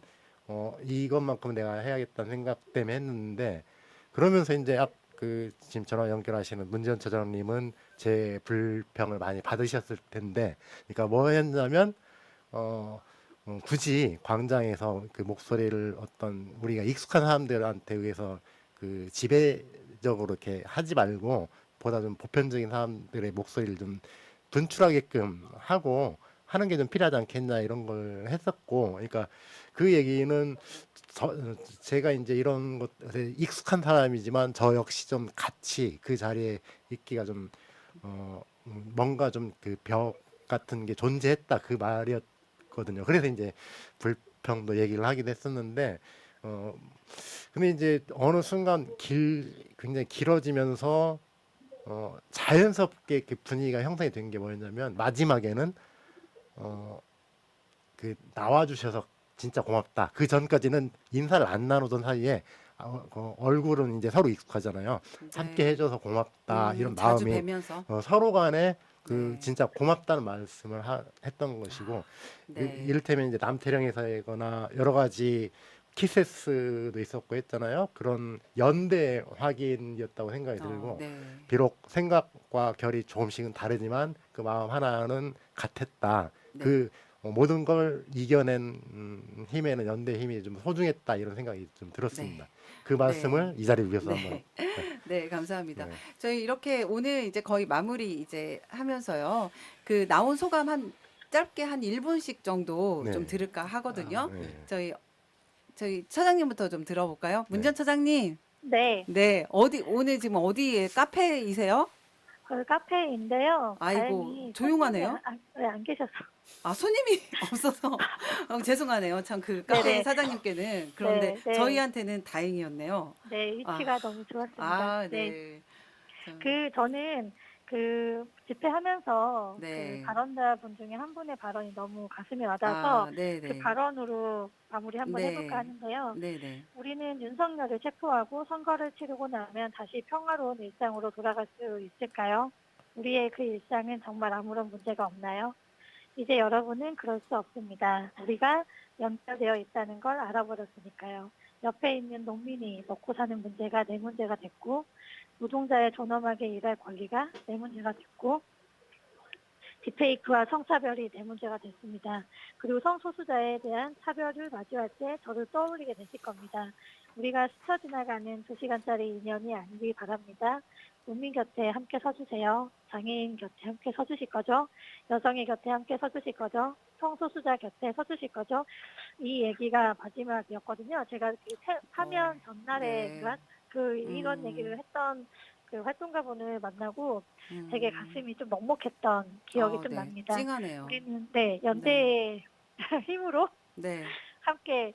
S4: 이것만큼 내가 해야겠다는 생각 때문에 했는데 그러면서 이제 그 지금 전화 연결하시는 문지연 처장님은 제 불평을 많이 받으셨을 텐데, 그러니까 뭐였냐면 굳이 광장에서 그 목소리를 어떤 우리가 익숙한 사람들한테 의해서 그 지배적으로 이렇게 하지 말고 보다 좀 보편적인 사람들의 목소리를 좀 분출하게끔 하고 하는 게 좀 필요하지 않겠냐 이런 걸 했었고, 그러니까 그 얘기는 제가 이제 이런 것에 익숙한 사람이지만 저 역시 좀 같이 그 자리에 있기가 좀 뭔가 좀 그 벽 같은 게 존재했다 그 말이었거든요. 그래서 이제 불평도 얘기를 하긴 했었는데 근데 이제 어느 순간 굉장히 길어지면서 자연스럽게 그 분위기가 형성이 된 게 뭐였냐면 마지막에는 그 나와주셔서 진짜 고맙다. 그 전까지는 인사를 안 나누던 사이에 얼굴은 이제 서로 익숙하잖아요. 함께
S1: 네.
S4: 해줘서 고맙다 이런
S1: 자주
S4: 마음이
S1: 뵈면서.
S4: 서로 간에 그
S1: 네.
S4: 진짜 고맙다는 말씀을 했던 것이고
S1: 네.
S4: 이를테면 이제 남태령에서거나 여러 가지 키세스도 있었고 했잖아요. 그런 연대 확인이었다고 생각이 들고
S1: 네.
S4: 비록 생각과 결이 조금씩은 다르지만 그 마음 하나는 같았다.
S1: 네.
S4: 그 모든 걸 이겨낸 힘에는 연대 힘이 좀 소중했다 이런 생각이 좀 들었습니다.
S1: 네.
S4: 그 말씀을 이 자리를 위해서
S1: 네.
S4: 한번
S1: 네, 감사합니다.
S4: 네.
S1: 저희 이렇게 오늘 이제 거의 마무리 이제 하면서요. 그 나온 소감 한 짧게 한 1분씩 정도
S4: 네.
S1: 좀 들을까 하거든요.
S4: 네.
S1: 저희 처장님부터 좀 들어볼까요? 문전 처장님.
S5: 네.
S1: 네, 오늘 지금 어디에 카페이세요?
S5: 카페인데요.
S1: 아이고,
S5: 다행히
S1: 조용하네요.
S5: 손님이 안 계셔서.
S1: 아, 손님이 없어서 죄송하네요. 참 그 카페
S5: 네네.
S1: 사장님께는. 그런데
S5: 네, 네.
S1: 저희한테는 다행이었네요.
S5: 네, 위치가 너무 좋았습니다.
S1: 아,
S5: 네.
S1: 네. 참,
S5: 저는 집회하면서
S1: 네.
S5: 발언자분 중에 한 분의 발언이 너무 가슴에 와닿아서
S1: 아, 네네.
S5: 발언으로 마무리 한번
S1: 네.
S5: 해볼까 하는데요.
S1: 네네.
S5: 우리는 윤석열을 체포하고 선거를 치르고 나면 다시 평화로운 일상으로 돌아갈 수 있을까요? 우리의 그 일상은 정말 아무런 문제가 없나요? 이제 여러분은 그럴 수 없습니다. 우리가 연결되어 있다는 걸 알아버렸으니까요. 옆에 있는 농민이 먹고 사는 문제가 내 문제가 됐고, 노동자의 존엄하게 일할 권리가 내 문제가 됐고, 딥페이크와 성차별이 내 문제가 됐습니다. 그리고 성소수자에 대한 차별을 마주할 때 저를 떠올리게 되실 겁니다. 우리가 스쳐 지나가는 2시간짜리 인연이 아니길 바랍니다. 농민 곁에 함께 서주세요. 장애인 곁에 함께 서주실 거죠? 여성의 곁에 함께 서주실 거죠? 성소수자 곁에 서주실 거죠? 이 얘기가 마지막이었거든요. 제가 파면 전날에
S1: 네.
S5: 이런 얘기를 했던 그 활동가분을 만나고
S1: 음.
S5: 되게 가슴이 좀 먹먹했던 기억이 좀
S1: 네.
S5: 납니다.
S1: 찡하네요.
S5: 우리는 연대의 힘으로
S1: 네.
S5: 함께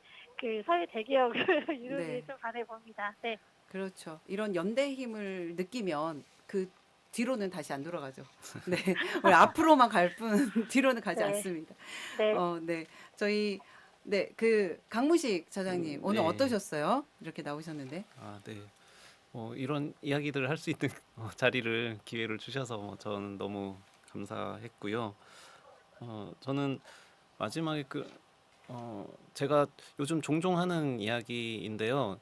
S5: 사회 대기업을 이루길
S1: 네.
S5: 좀 바라봅니다. 네.
S1: 그렇죠. 이런 연대의 힘을 느끼면 그 뒤로는 다시 안 돌아가죠. 네. 우리 앞으로만 갈 뿐 뒤로는 가지
S5: 네.
S1: 않습니다.
S5: 네.
S1: 네. 저희 강무식 차장님 오늘
S7: 네.
S1: 어떠셨어요? 이렇게 나오셨는데.
S7: 아, 네. 이런 이야기들을 할 수 있는 자리를 기회를 주셔서 저는 너무 감사했고요. 저는 마지막에 제가 요즘 종종 하는 이야기인데요.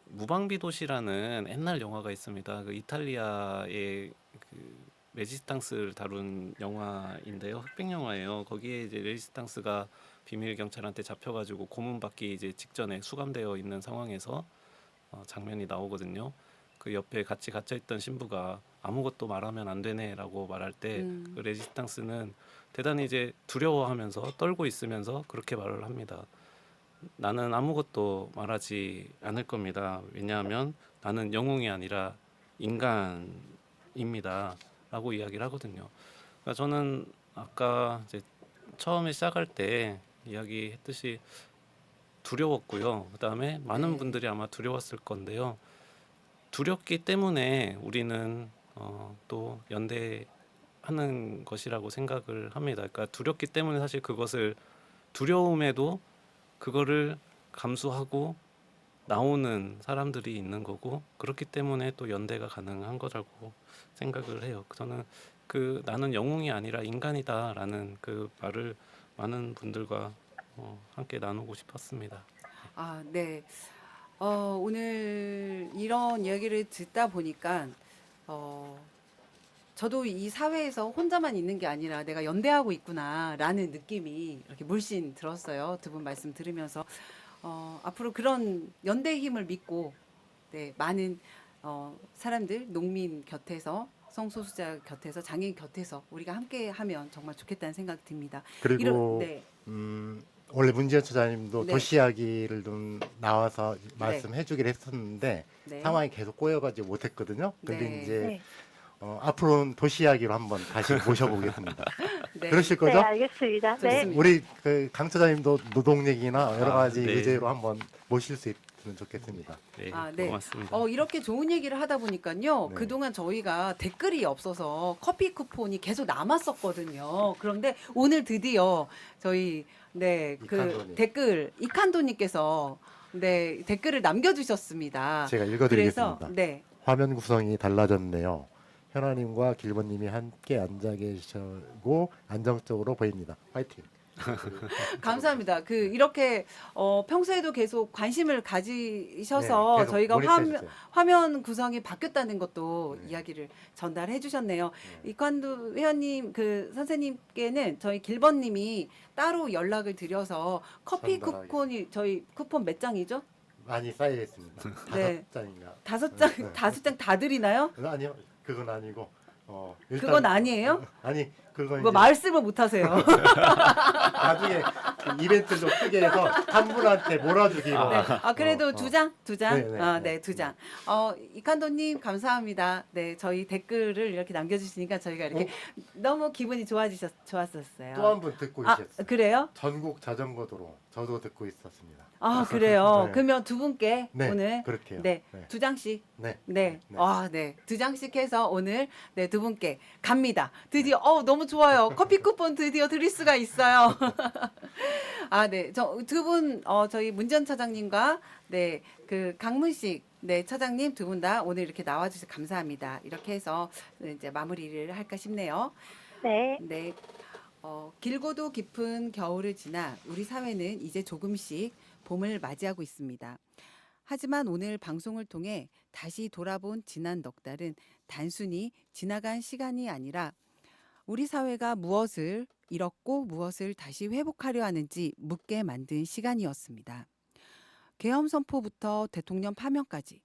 S7: 무방비 도시라는 옛날 영화가 있습니다. 이탈리아의 레지스탕스를 다룬 영화인데요. 흑백 영화예요. 거기에 이제 레지스탕스가 비밀 경찰한테 잡혀가지고 고문받기 이제 직전에 수감되어 있는 상황에서 장면이 나오거든요. 그 옆에 같이 갇혀있던 신부가 아무것도 말하면 안 되네라고 말할 때 그 레지스탕스는 대단히 이제 두려워하면서 떨고 있으면서 그렇게 말을 합니다. 나는 아무것도 말하지 않을 겁니다. 왜냐하면 나는 영웅이 아니라 인간입니다. 라고 이야기를 하거든요. 그러니까 저는 아까 이제 처음에 시작할 때 이야기했듯이 두려웠고요. 그다음에 많은
S1: 네.
S7: 분들이 아마 두려웠을 건데요. 두렵기 때문에 우리는 또 연대하는 것이라고 생각을 합니다. 그러니까 두렵기 때문에 사실 그것을 두려움에도 그거를 감수하고 나오는 사람들이 있는 거고 그렇기 때문에 또 연대가 가능한 거라고 생각을 해요. 저는 나는 영웅이 아니라 인간이다라는 그 말을 많은 분들과 함께 나누고 싶었습니다.
S1: 아, 네. 오늘 이런 이야기를 듣다 보니까 저도 이 사회에서 혼자만 있는 게 아니라 내가 연대하고 있구나라는 느낌이 이렇게 물씬 들었어요. 두 분 말씀 들으면서 앞으로 그런 연대의 힘을 믿고 많은 사람들, 농민 곁에서 성소수자 곁에서 장애인 곁에서 우리가 함께하면 정말 좋겠다는 생각이 듭니다.
S4: 그리고
S1: 네.
S4: 원래 문지연 처장님도
S1: 네.
S4: 도시 이야기를 좀 나와서 말씀해주기로 했었는데
S1: 네.
S4: 상황이 계속 꼬여가지고 못했거든요. 근데
S1: 네.
S4: 이제
S5: 네.
S4: 앞으로는 도시 이야기로 한번 다시 모셔보겠습니다.
S1: 네.
S4: 그러실
S5: 네,
S4: 거죠?
S5: 알겠습니다. 네.
S1: 좋습니다.
S4: 우리 강 처장님도 노동 얘기나 여러 가지
S7: 네.
S4: 의제로 한번 모실 수 있으면 좋겠습니다.
S7: 네,
S1: 네.
S7: 고맙습니다.
S1: 이렇게 좋은 얘기를 하다 보니까요.
S4: 네.
S1: 그동안 저희가 댓글이 없어서 커피 쿠폰이 계속 남았었거든요. 그런데 오늘 드디어 저희
S4: 이칸도님.
S1: 댓글 이칸도님께서 댓글을 남겨주셨습니다.
S4: 제가 읽어드리겠습니다.
S1: 그래서
S4: 화면 구성이 달라졌네요. 현아님과 길버님이 함께 앉아 계시고 안정적으로 보입니다. 파이팅.
S1: 감사합니다. 이렇게 평소에도 계속 관심을 가지셔서
S4: 네, 계속
S1: 저희가
S4: 몰입해주세요.
S1: 화면 구성이 바뀌었다는 것도 이야기를 전달해 주셨네요. 이관두 회원님 선생님께는 저희 길번님이 따로 연락을 드려서 커피
S4: 전달하겠습니다.
S1: 쿠폰이 저희 쿠폰 몇 장이죠?
S4: 많이 쌓여있습니다.
S1: 네.
S4: 5장인가.
S1: 5장 다 드리나요?
S4: 아니요, 그건 아니고. 일단,
S1: 그건 아니에요?
S4: 아니 그거
S9: 뭐
S4: 이제
S9: 말씀을 못 하세요.
S4: 나중에 그 이벤트 좀 크게 해서 한 분한테 몰아주기로.
S9: 네. 그래도 두 장?
S4: 네, 네,
S9: 네, 두 장. 이칸도님 감사합니다. 네, 저희 댓글을 이렇게 남겨주시니까 저희가 이렇게 너무 기분이 좋았었어요.
S4: 또 한 분 듣고 있었어요.
S9: 그래요?
S4: 전국 자전거 도로 저도 듣고 있었습니다.
S9: 그래요.
S4: 네.
S9: 그러면 두 분께
S4: 네,
S9: 오늘
S4: 그렇게요.
S9: 네,
S4: 네.
S9: 두 장씩.
S4: 네.
S9: 네.
S4: 네.
S9: 네. 두 장씩 해서 오늘 네, 두 분께 갑니다. 드디어 너무 좋아요. 커피 쿠폰 드디어 드릴 수가 있어요. 네. 두 분 저희 문전 차장님과 네, 그 강문식 네, 차장님 두 분 다 오늘 이렇게 나와 주셔서 감사합니다. 이렇게 해서 이제 마무리를 할까 싶네요.
S5: 네.
S9: 네. 길고도 깊은 겨울을 지나 우리 사회는 이제 조금씩 봄을 맞이하고 있습니다. 하지만 오늘 방송을 통해 다시 돌아본 지난 넉 달은 단순히 지나간 시간이 아니라 우리 사회가 무엇을 잃었고 무엇을 다시 회복하려 하는지 묻게 만든 시간이었습니다. 계엄 선포부터 대통령 파면까지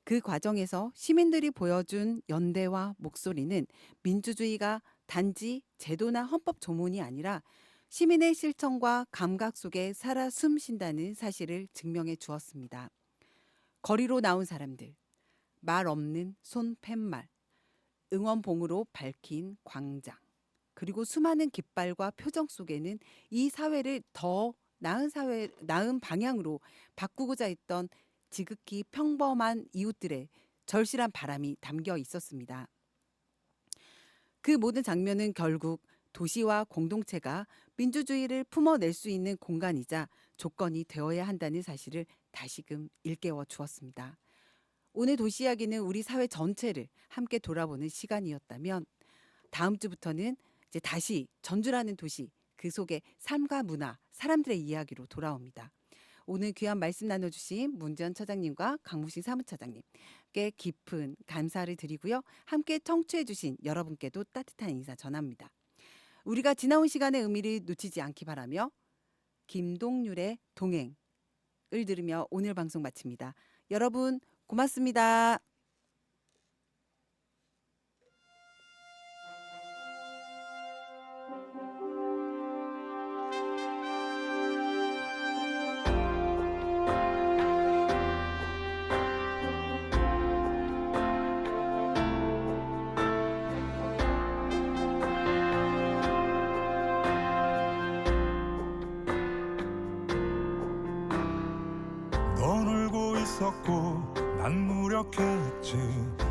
S9: 그 과정에서 시민들이 보여준 연대와 목소리는 민주주의가 단지 제도나 헌법 조문이 아니라 시민의 실천과 감각 속에 살아 숨쉰다는 사실을 증명해 주었습니다. 거리로 나온 사람들, 말 없는 손 팻말, 응원봉으로 밝힌 광장, 그리고 수많은 깃발과 표정 속에는 이 사회를 더 나은 방향으로 바꾸고자 했던 지극히 평범한 이웃들의 절실한 바람이 담겨 있었습니다. 그 모든 장면은 결국 도시와 공동체가 민주주의를 품어낼 수 있는 공간이자 조건이 되어야 한다는 사실을 다시금 일깨워 주었습니다. 오늘 도시 이야기는 우리 사회 전체를 함께 돌아보는 시간이었다면 다음 주부터는 이제 다시 전주라는 도시 그 속의 삶과 문화, 사람들의 이야기로 돌아옵니다. 오늘 귀한 말씀 나눠주신 문전 차장님과 강무식 사무차장님께 깊은 감사를 드리고요. 함께 청취해주신 여러분께도 따뜻한 인사 전합니다. 우리가 지나온 시간의 의미를 놓치지 않기 바라며 김동률의 동행을 들으며 오늘 방송 마칩니다. 여러분 고맙습니다.
S10: 넌 울고 있었고 난 무력했지.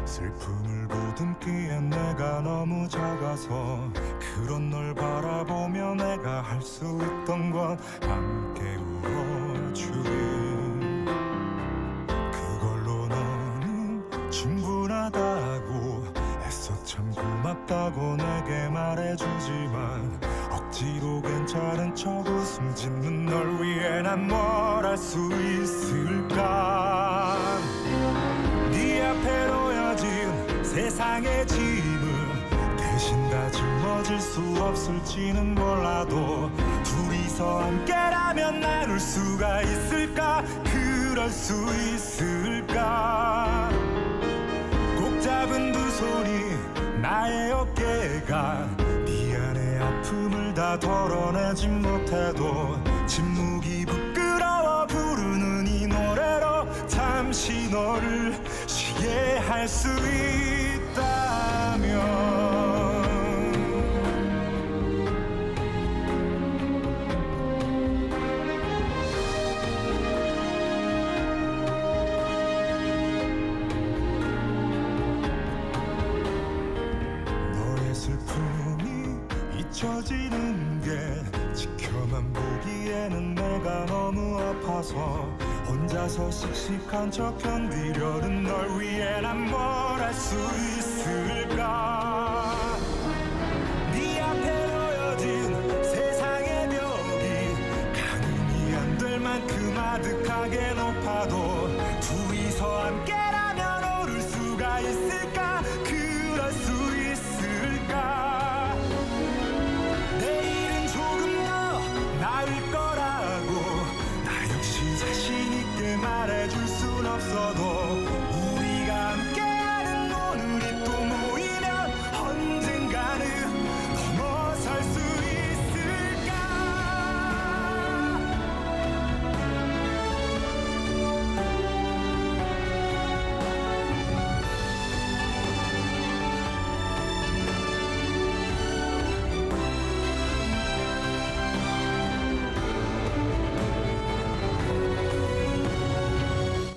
S10: 슬픔을 보듬기에 내가 너무 작아서 그런 널 바라보며 내가 할 수 있던 건 함께 울어주기. 그걸로 너는 충분하다고 애써 참 고맙다고 내게 말해주지만 억지로 괜찮은 척 웃음 짓는 널 위해 난 뭘 할 수 있을까. 네 앞에 놓여진 세상의 짐을 대신 다 짊어질 수 없을지는 몰라도 둘이서 함께라면 나눌 수가 있을까. 그럴 수 있을까. 꼭 잡은 두 손이 나의 어깨가 네 안의 아픔을 다 덜어내지 못해도 침묵이 부끄러워 부르는 이 노래로 잠시 너를 쉬게 할 수 있다면 너의 슬픔이 잊혀지는 게 지켜만 보기에는 내가 너무 아파서 혼자서 씩씩한 척 견디려는 널 위해 난 뭘 할 수 있을까.